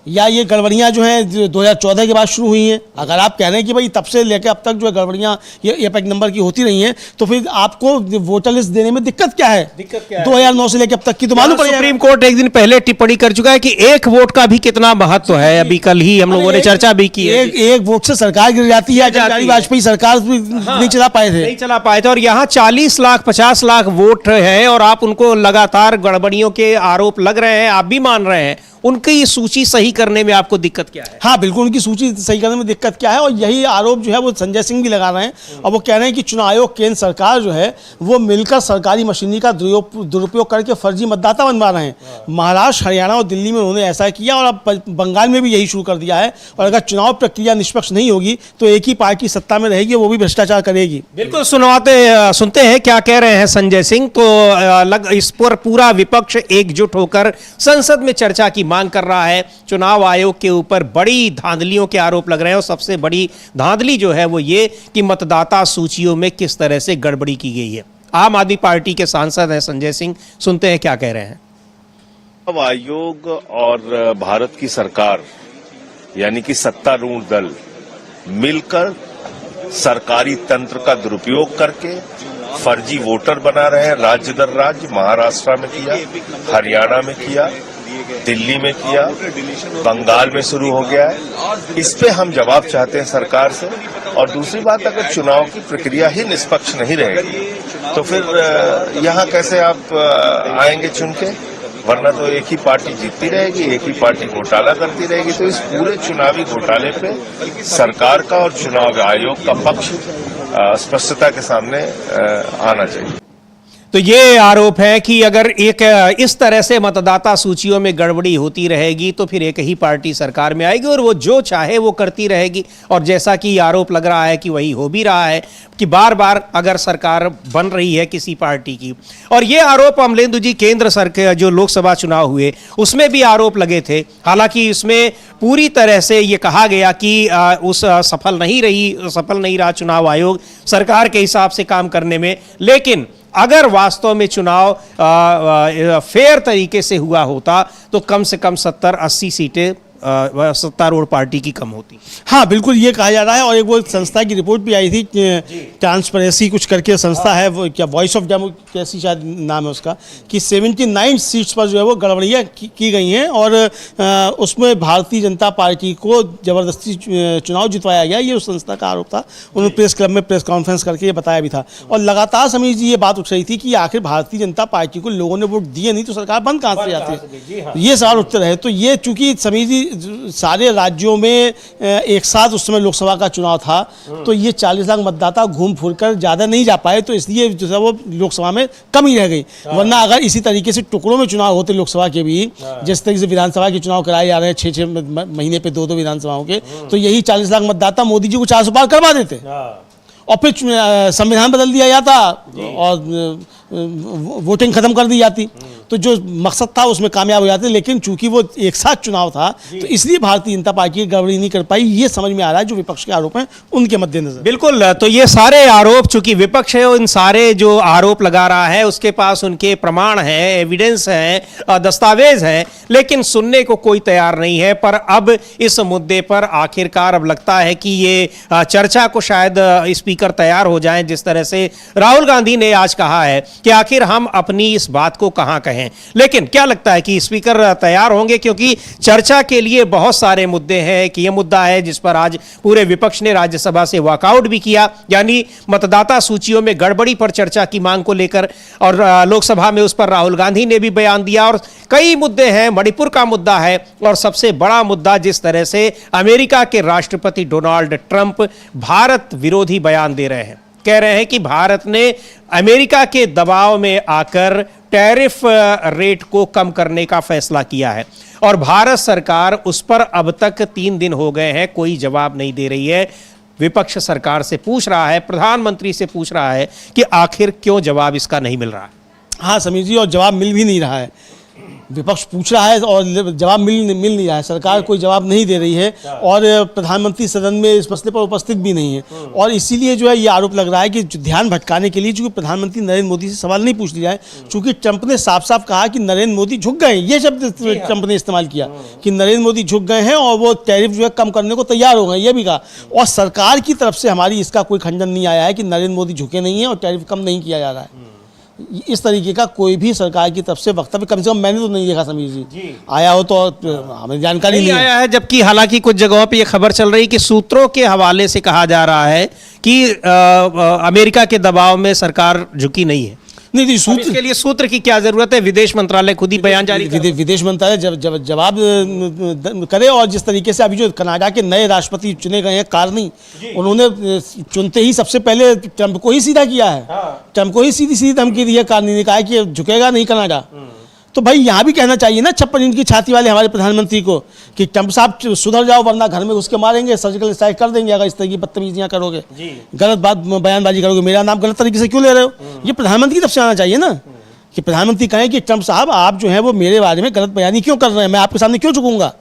या ये गड़बड़ियां जो हैं 2014 के बाद शुरू हुई हैं? अगर आप कह रहे हैं कि भाई तब से लेकर अब तक जो है गड़बड़ियां ये एपिक नंबर की होती रही हैं, तो फिर आपको वोटर लिस्ट देने में दिक्कत क्या है? 2009 से लेकर अब तक की तो मालूम पड़ेगा। सुप्रीम कोर्ट एक दिन पहले टिप्पणी कर चुका है कि एक वोट का भी कितना महत्व है। अभी कल ही हम लोगों ने चर्चा भी की है। एक वोट से सरकार गिर जाती है। बिहारी वाजपेयी सरकार नहीं चला पाए थे, नहीं चला पाए थे। और यहाँ 40 लाख 50 लाख वोट है और आप उनको लगातार गड़बड़ियों के आरोप लग रहे हैं, आप भी मान रहे हैं। उनकी सूची सही करने में आपको दिक्कत क्या है? हाँ बिल्कुल, उनकी सूची सही करने में दिक्कत क्या है, और यही आरोप जो है वो संजय सिंह भी लगा रहे हैं। और वो कह रहे हैं कि चुनाव आयोग, केंद्र सरकार जो है वो मिलकर सरकारी मशीनरी का दुरुपयोग करके फर्जी मतदाता बनवा रहे हैं। महाराष्ट्र, हरियाणा और दिल्ली में उन्होंने ऐसा किया और अब बंगाल में भी यही शुरू कर दिया है। और अगर चुनाव प्रक्रिया निष्पक्ष नहीं होगी तो एक ही पार्टी सत्ता में रहेगी, वो भी भ्रष्टाचार करेगी। बिल्कुल, सुनते हैं क्या कह रहे हैं संजय सिंह। तो इस पर पूरा विपक्ष एकजुट होकर संसद में चर्चा की मांग कर रहा है। चुनाव आयोग के ऊपर बड़ी धांधलियों के आरोप लग रहे हैं और सबसे बड़ी धांधली जो है वो ये कि मतदाता सूचियों में किस तरह से गड़बड़ी की गई है। आम आदमी पार्टी के सांसद हैं संजय सिंह, सुनते हैं क्या कह रहे हैं। चुनाव आयोग और भारत की सरकार यानी कि सत्तारूढ़ दल मिलकर सरकारी तंत्र का दुरुपयोग करके फर्जी वोटर बना रहे हैं। राज्य दर राज्य, महाराष्ट्र में किया, हरियाणा में किया, दिल्ली में किया, बंगाल में शुरू हो गया है। इस पे हम जवाब चाहते हैं सरकार से। और दूसरी बात, अगर चुनाव की प्रक्रिया ही निष्पक्ष नहीं रहेगी तो फिर यहाँ कैसे आप आएंगे चुन के? वरना तो एक ही पार्टी जीतती रहेगी, एक ही पार्टी घोटाला करती रहेगी। तो इस पूरे चुनावी घोटाले पे सरकार का और चुनाव आयोग का पक्ष स्पष्टता के सामने आना चाहिए। तो ये आरोप है कि अगर इस तरह से मतदाता सूचियों में गड़बड़ी होती रहेगी तो फिर एक ही पार्टी सरकार में आएगी और वो जो चाहे वो करती रहेगी। और जैसा कि आरोप लग रहा है कि वही हो भी रहा है कि बार बार अगर सरकार बन रही है किसी पार्टी की। और ये आरोप अमलेंदु जी, केंद्र सरकार जो लोकसभा चुनाव हुए उसमें भी आरोप लगे थे। हालांकि इसमें पूरी तरह से ये कहा गया कि सफल नहीं रहा चुनाव आयोग सरकार के हिसाब से काम करने में। लेकिन अगर वास्तव में चुनाव फेयर तरीके से हुआ होता तो कम से कम 70-80 सीटें सत्तारूढ़ पार्टी की कम होती। हाँ बिल्कुल, ये कहा जा रहा है। और एक वो संस्था की रिपोर्ट भी आई थी, ट्रांसपेरेंसी कुछ करके संस्था है, वो क्या वॉइस ऑफ डेमोक्रेसी शायद नाम है उसका, कि 79 सीट्स पर जो है वो गड़बड़ियाँ की गई हैं और उसमें भारतीय जनता पार्टी को जबरदस्ती चुनाव जितवाया गया। ये उस संस्था का आरोप था। उन्होंने प्रेस क्लब में प्रेस कॉन्फ्रेंस करके ये बताया भी था। और लगातार समीर जी ये बात उठ रही थी कि आखिर भारतीय जनता पार्टी को लोगों ने वोट दिए नहीं तो सरकार बंद कहाँ से जाती है, ये सवाल उठते रहे। तो ये चूंकि समीर जी सारे राज्यों में एक साथ उस समय लोकसभा का चुनाव था तो ये 40 लाख मतदाता घूम फिर कर ज्यादा नहीं जा पाए, तो इसलिए जो है वो लोकसभा में कम ही रह गई। वरना अगर इसी तरीके से टुकड़ों में चुनाव होते लोकसभा के भी, जिस तरीके से विधानसभा के चुनाव कराए जा रहे हैं 6-6 महीने पे 2-2 विधानसभाओं के, तो यही 40 लाख मतदाता मोदी जी को 400 पार करवा देते और फिर संविधान बदल दिया जाता और वोटिंग खत्म कर दी जाती। तो जो मकसद था उसमें कामयाब हो जाते। लेकिन चूंकि वो एक साथ चुनाव था तो इसलिए भारतीय जनता पार्टी गड़बड़ी नहीं कर पाई। ये समझ में आ रहा है जो विपक्ष के आरोप हैं उनके मद्देनजर। बिल्कुल, तो ये सारे आरोप, चूंकि विपक्ष है इन सारे जो आरोप लगा रहा है उसके पास उनके प्रमाण है, एविडेंस है, दस्तावेज है, लेकिन सुनने को कोई तैयार नहीं है। पर अब इस मुद्दे पर आखिरकार अब लगता है कि ये चर्चा को शायद स्पीकर तैयार हो जाएं। जिस तरह से राहुल गांधी ने आज कहा है कि आखिर हम अपनी इस बात को कहां कहें, लेकिन क्या लगता है कि स्पीकर तैयार होंगे? क्योंकि चर्चा के लिए बहुत सारे मुद्दे हैं। कि यह मुद्दा है जिस पर आज पूरे विपक्ष ने राज्यसभा से वॉकआउट भी किया, यानी मतदाता सूचियों में गड़बड़ी पर चर्चा की मांग को लेकर। और लोकसभा में उस पर राहुल गांधी ने भी बयान दिया। और कई मुद्दे हैं, मणिपुर का मुद्दा है और सबसे बड़ा मुद्दा जिस तरह से अमेरिका के राष्ट्रपति डोनाल्ड ट्रंप भारत विरोधी बयान दे रहे हैं। कह रहे हैं कि भारत ने अमेरिका के दबाव में आकर टैरिफ रेट को कम करने का फैसला किया है और भारत सरकार उस पर अब तक 3 दिन हो गए हैं कोई जवाब नहीं दे रही है। विपक्ष सरकार से पूछ रहा है, प्रधानमंत्री से पूछ रहा है कि आखिर क्यों जवाब इसका नहीं मिल रहा है। हाँ समीर जी, और जवाब मिल भी नहीं रहा है। विपक्ष पूछ रहा है और जवाब मिल नहीं रहा है। सरकार कोई जवाब नहीं दे रही है और प्रधानमंत्री सदन में इस मसले पर उपस्थित भी नहीं है। और इसीलिए जो है ये आरोप लग रहा है कि ध्यान भटकाने के लिए चूंकि प्रधानमंत्री नरेंद्र मोदी से सवाल नहीं पूछ लिया है, चूंकि ट्रंप ने साफ साफ कहा कि नरेंद्र मोदी झुक गए, ये शब्द ट्रंप ने इस्तेमाल किया कि नरेंद्र मोदी झुक गए हैं और वो टैरिफ जो है कम करने को तैयार हो गए, ये भी कहा। और सरकार की तरफ से हमारी इसका कोई खंडन नहीं आया है कि नरेंद्र मोदी झुके नहीं है और टैरिफ कम नहीं किया जा रहा है। इस तरीके का कोई भी सरकार की तरफ से वक्तव्य कम से कम मैंने तो नहीं देखा समीर जी। आया हो तो हमें जानकारी नहीं आया है, जबकि हालांकि कुछ जगहों पे ये खबर चल रही कि सूत्रों के हवाले से कहा जा रहा है कि अमेरिका के दबाव में सरकार झुकी नहीं है। नहीं सूत्र, इसके लिए सूत्र की क्या जरूरत है? विदेश मंत्रालय खुद ही बयान जारी करे। विदेश मंत्रालय जवाब करे। और जिस तरीके से अभी जो कनाडा के नए राष्ट्रपति चुने गए हैं कार्नी, उन्होंने चुनते ही सबसे पहले ट्रंप को ही सीधा किया है। ट्रंप को ही सीधी सीधी धमकी दी है। कार्नी ने कहा कि झुकेगा नहीं कनाडा। तो भाई यहाँ भी कहना चाहिए ना 56 इंच की छाती वाले हमारे प्रधानमंत्री को कि ट्रंप साहब सुधर जाओ वरना घर में घुस के मारेंगे, सर्जिकल स्ट्राइक कर देंगे अगर इस तरह की बदतमीजियां करोगे, गलत बात बयानबाजी करोगे, मेरा नाम गलत तरीके से क्यों ले रहे हो। ये प्रधानमंत्री की तरफ से आना चाहिए ना कि प्रधानमंत्री कहें कि ट्रंप साहब आप जो है वो मेरे बारे में गलत बयानी क्यों कर रहे हैं, मैं आपके सामने क्यों झुकूंगा,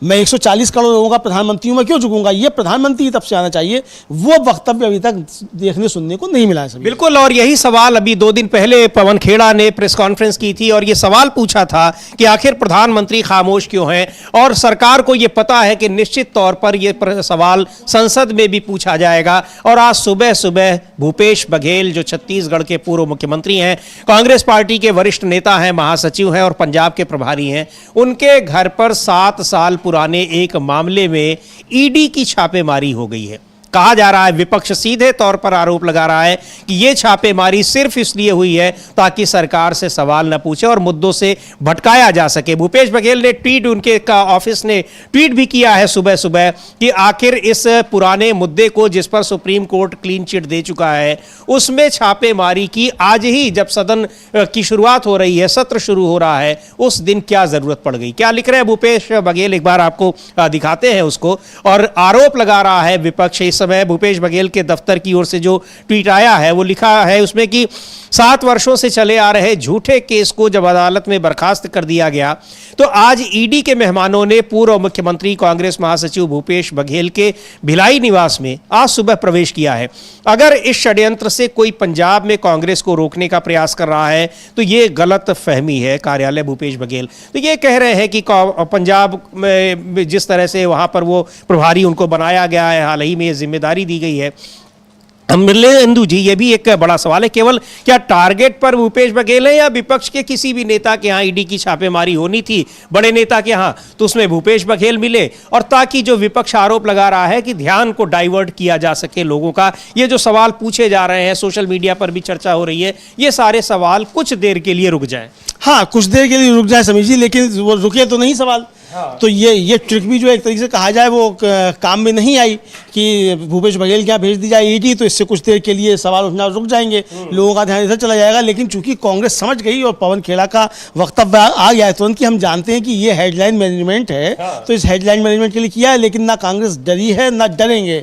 मैं 140 करोड़ लोगों का प्रधानमंत्री हूं, मैं क्यों झुकूंगा। ये प्रधानमंत्री की तरफ से आना चाहिए। वो वक्तव्य अभी तक देखने सुनने को नहीं मिला है। बिल्कुल, और यही सवाल अभी 2 दिन पहले पवन खेड़ा ने प्रेस कॉन्फ्रेंस की थी और ये सवाल पूछा था कि आखिर प्रधानमंत्री खामोश क्यों हैं, और सरकार को ये पता है कि निश्चित तौर पर ये सवाल संसद में भी पूछा जाएगा। और आज सुबह सुबह भूपेश बघेल जो छत्तीसगढ़ के पूर्व मुख्यमंत्री हैं, कांग्रेस पार्टी के वरिष्ठ नेता हैं, महासचिव हैं और पंजाब के प्रभारी हैं, उनके घर पर 7 साल पुराने एक मामले में ईडी की छापेमारी हो गई है। कहा जा रहा है, विपक्ष सीधे तौर पर आरोप लगा रहा है कि यह छापेमारी सिर्फ इसलिए हुई है ताकि सरकार से सवाल न पूछे और मुद्दों से भटकाया जा सके। भूपेश बघेल ने ट्वीट, उनके ऑफिस ने ट्वीट भी किया है सुबह सुबह कि आखिर इस पुराने मुद्दे को जिस पर सुप्रीम कोर्ट क्लीन चिट दे चुका है उसमें छापेमारी की आज ही जब सदन की शुरुआत हो रही है, सत्र शुरू हो रहा है, उस दिन क्या जरूरत पड़ गई। क्या लिख रहे हैं भूपेश बघेल, एक बार आपको दिखाते हैं उसको। और आरोप लगा रहा है विपक्ष इस समय भूपेश बघेल के दफ्तर की ओर से जो ट्वीट आया है वो लिखा है उसमें कि 7 वर्षों से चले आ रहे झूठे केस को जब अदालत में बर्खास्त कर दिया गया तो आज ईडी के मेहमानों ने पूर्व मुख्यमंत्री कांग्रेस महासचिव भूपेश बघेल के भिलाई निवास में आज सुबह प्रवेश किया है। अगर इस षड्यंत्र से कोई पंजाब में कांग्रेस को रोकने का प्रयास कर रहा है तो ये गलत फहमी है। कार्यालय भूपेश बघेल तो ये कह रहे हैं कि पंजाब में जिस तरह से वहां पर वो प्रभारी उनको बनाया गया है, हाल ही में जिम्मेदारी दी गई है। अमलेंदु जी, ये भी एक बड़ा सवाल है, केवल क्या टारगेट पर भूपेश बघेल है या विपक्ष के किसी भी नेता के यहाँ ईडी की छापेमारी होनी थी, बड़े नेता के यहाँ, तो उसमें भूपेश बघेल मिले और ताकि जो विपक्ष आरोप लगा रहा है कि ध्यान को डाइवर्ट किया जा सके लोगों का, ये जो सवाल पूछे जा रहे हैं, सोशल मीडिया पर भी चर्चा हो रही है, ये सारे सवाल कुछ देर के लिए रुक जाए। हाँ, कुछ देर के लिए रुक जाए समीर जी, लेकिन वो रुके तो नहीं सवाल। तो ये ट्रिक भी जो एक तरीके से कहा जाए वो काम में नहीं आई कि भूपेश बघेल क्या भेज दी जाए ईडी, तो इससे कुछ देर के लिए सवाल उठना रुक जाएंगे, लोगों का ध्यान इधर चला जाएगा। लेकिन चूंकि कांग्रेस समझ गई और पवन खेड़ा का वक्तव्य आ गया है तुरंत कि हम जानते हैं कि ये हेडलाइन मैनेजमेंट है, तो इस हेडलाइन मैनेजमेंट के लिए किया है, लेकिन ना कांग्रेस डरी है ना डरेंगे,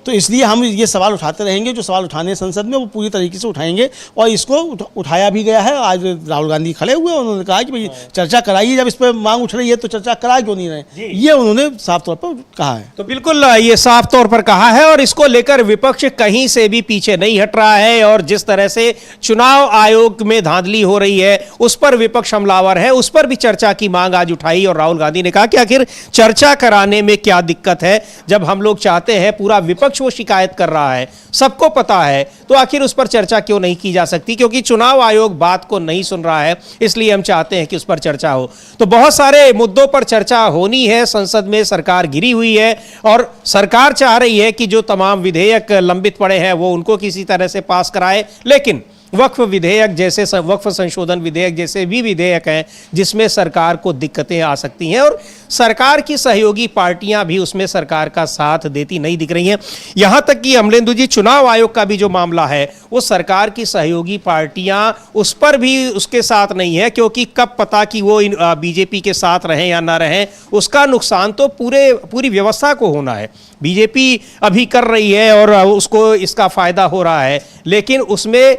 तो इसलिए हम ये सवाल उठाते रहेंगे। जो सवाल उठाने संसद में वो पूरी तरीके से उठाएंगे और इसको उठाया भी गया है। आज राहुल गांधी खड़े हुए, उन्होंने कहा कि भाई चर्चा कराइए, जब इस पर मांग उठ रही है तो चर्चा करा क्यों नहीं रहे, ये उन्होंने साफ तौर पर कहा है। तो बिल्कुल ये साफ तौर पर कहा है और इसको लेकर विपक्ष कहीं से भी पीछे नहीं हट रहा है। और जिस तरह से चुनाव आयोग में धांधली हो रही है उस पर विपक्ष हमलावर है, उस पर भी चर्चा की मांग आज उठाई और राहुल गांधी ने कहा कि आखिर चर्चा कराने में क्या दिक्कत है, जब हम लोग चाहते हैं, पूरा विपक्ष वो शिकायत कर रहा है, सबको पता है, तो आखिर उस पर चर्चा क्यों नहीं की जा सकती, क्योंकि चुनाव आयोग बात को नहीं सुन रहा है, इसलिए हम चाहते हैं कि उस पर चर्चा हो। तो बहुत सारे मुद्दों पर चर्चा होनी है। संसद में सरकार गिरी हुई है और सरकार चाह रही है कि जो तमाम विधेयक लंबित पड़े हैं वो उनको किसी तरह से पास कराए, लेकिन वक्फ विधेयक जैसे, वक्फ संशोधन विधेयक जैसे भी विधेयक हैं जिसमें सरकार को दिक्कतें आ सकती हैं और सरकार की सहयोगी पार्टियां भी उसमें सरकार का साथ देती नहीं दिख रही हैं। यहां तक कि अमलेंदु जी, चुनाव आयोग का भी जो मामला है वो सरकार की सहयोगी पार्टियां उस पर भी उसके साथ नहीं है, क्योंकि कब पता कि वो बीजेपी के साथ रहें या ना रहें, उसका नुकसान तो पूरी व्यवस्था को होना है। बीजेपी अभी कर रही है और उसको इसका फायदा हो रहा है, लेकिन उसमें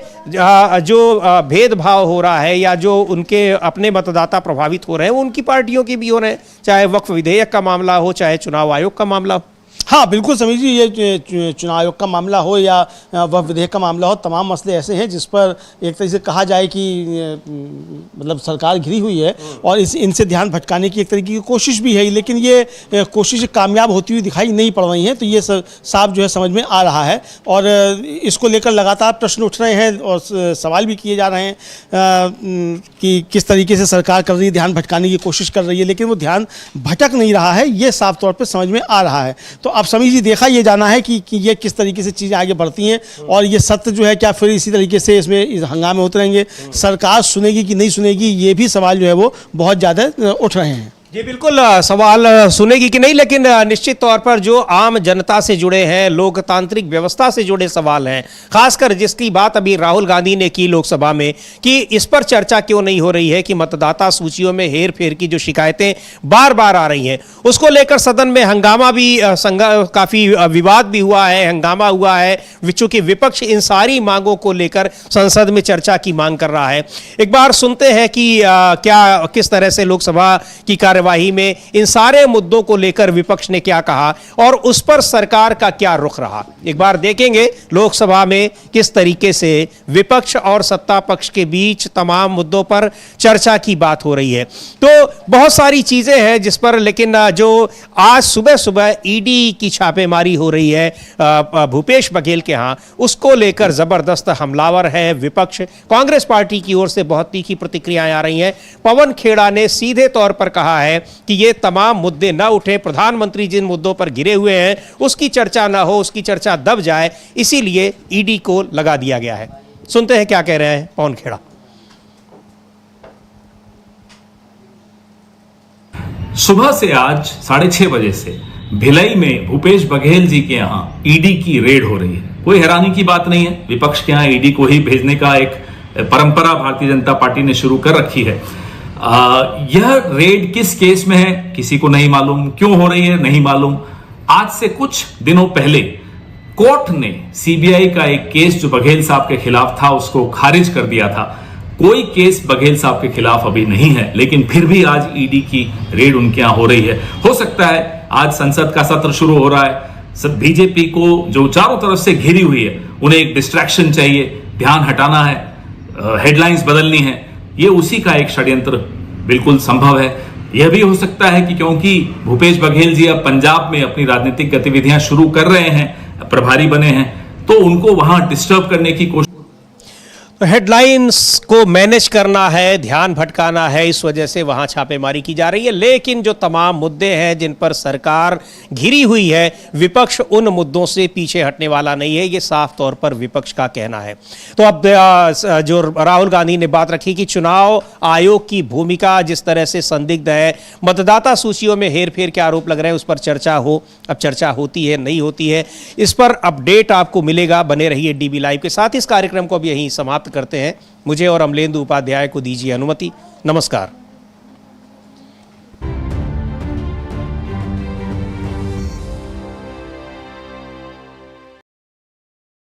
जो भेदभाव हो रहा है या जो उनके अपने मतदाता प्रभावित हो रहे हैं वो उनकी पार्टियों के भी हो रहे हैं, चाहे वक्फ विधेयक का मामला हो चाहे चुनाव आयोग का मामला हो। हाँ बिल्कुल समीर जी, ये चुनाव आयोग का मामला हो या वह विधेयक का मामला हो, तमाम मसले ऐसे हैं जिस पर एक तरह से कहा जाए कि मतलब सरकार घिरी हुई है और इनसे ध्यान भटकाने की एक तरीके की कोशिश भी है, लेकिन ये कोशिश कामयाब होती हुई दिखाई नहीं पड़ रही हैं। तो ये साफ जो है समझ में आ रहा है और इसको लेकर लगातार प्रश्न उठ रहे हैं और सवाल भी किए जा रहे हैं कि किस तरीके से सरकार कर रही है, ध्यान भटकाने की कोशिश कर रही है, लेकिन वो ध्यान भटक नहीं रहा है, ये साफ तौर पर समझ में आ रहा है। तो अब समीर जी देखा ये जाना है कि ये किस तरीके से चीज़ें आगे बढ़ती हैं और ये सत्र जो है क्या फिर इसी तरीके से इसमें इस हंगामे होते रहेंगे, सरकार सुनेगी कि नहीं सुनेगी, ये भी सवाल जो है वो बहुत ज़्यादा उठ रहे हैं। जी बिल्कुल, सवाल सुनेगी कि नहीं, लेकिन निश्चित तौर पर जो आम जनता से जुड़े हैं, लोकतांत्रिक व्यवस्था से जुड़े सवाल हैं, खासकर जिसकी बात अभी राहुल गांधी ने की लोकसभा में कि इस पर चर्चा क्यों नहीं हो रही है कि मतदाता सूचियों में हेर फेर की जो शिकायतें बार बार आ रही हैं, उसको लेकर सदन में हंगामा भी काफ़ी विवाद भी हुआ है, हंगामा हुआ है। चूंकि विपक्ष इन सारी मांगों को लेकर संसद में चर्चा की मांग कर रहा है। एक बार सुनते हैं कि क्या किस तरह से लोकसभा की कार्यवाही में इन सारे मुद्दों को लेकर विपक्ष ने क्या कहा और उस पर सरकार का क्या रुख रहा। एक बार देखेंगे लोकसभा में किस तरीके से विपक्ष और सत्ता पक्ष के बीच तमाम मुद्दों पर चर्चा की बात हो रही है। तो बहुत सारी चीजें हैं जिस पर, लेकिन जो आज सुबह सुबह ईडी की छापेमारी हो रही है भूपेश बघेल के यहां, उसको लेकर जबरदस्त हमलावर है विपक्ष। कांग्रेस पार्टी की ओर से बहुत तीखी प्रतिक्रियाएं आ रही हैं। पवन खेड़ा ने सीधे तौर पर कहा है कि ये तमाम मुद्दे न उठे, प्रधानमंत्री जिन मुद्दों पर घिरे हुए हैं उसकी चर्चा ना हो, उसकी चर्चा दब जाए, इसीलिए ईडी को लगा दिया गया है। सुनते हैं क्या कह रहे हैं पवन खेड़ा। सुबह से आज 6:30 बजे से भिलाई में भूपेश बघेल जी के यहां ईडी की रेड हो रही है। कोई हैरानी की बात नहीं है, विपक्ष के यहां ईडी को ही भेजने का एक परंपरा भारतीय जनता पार्टी ने शुरू कर रखी है। यह रेड किस केस में है किसी को नहीं मालूम, क्यों हो रही है नहीं मालूम। आज से कुछ दिनों पहले कोर्ट ने सीबीआई का एक केस जो बघेल साहब के खिलाफ था उसको खारिज कर दिया था। कोई केस बघेल साहब के खिलाफ अभी नहीं है, लेकिन फिर भी आज ईडी की रेड उनके यहां हो रही है। हो सकता है आज संसद का सत्र शुरू हो रहा है, सब बीजेपी को जो चारों तरफ से घिरी हुई है उन्हें एक डिस्ट्रैक्शन चाहिए, ध्यान हटाना है, हेडलाइंस बदलनी है। ये उसी का एक षड्यंत्र बिल्कुल संभव है। यह भी हो सकता है कि क्योंकि भूपेश बघेल जी अब पंजाब में अपनी राजनीतिक गतिविधियां शुरू कर रहे हैं, प्रभारी बने हैं, तो उनको वहां डिस्टर्ब करने की कोशिश, हेडलाइंस को मैनेज करना है, ध्यान भटकाना है, इस वजह से वहां छापेमारी की जा रही है। लेकिन जो तमाम मुद्दे हैं जिन पर सरकार घिरी हुई है, विपक्ष उन मुद्दों से पीछे हटने वाला नहीं है, ये साफ तौर पर विपक्ष का कहना है। तो अब जो राहुल गांधी ने बात रखी कि चुनाव आयोग की भूमिका जिस तरह से संदिग्ध है, मतदाता सूचियों में हेरफेर के आरोप लग रहे हैं, उस पर चर्चा हो, अब चर्चा होती है नहीं होती है, इस पर अपडेट आपको मिलेगा। बने रहिए डीबी लाइव के साथ। इस कार्यक्रम को अब यहीं समाप्त करते हैं। मुझे और अमलेंदु उपाध्याय को दीजिए अनुमति। नमस्कार।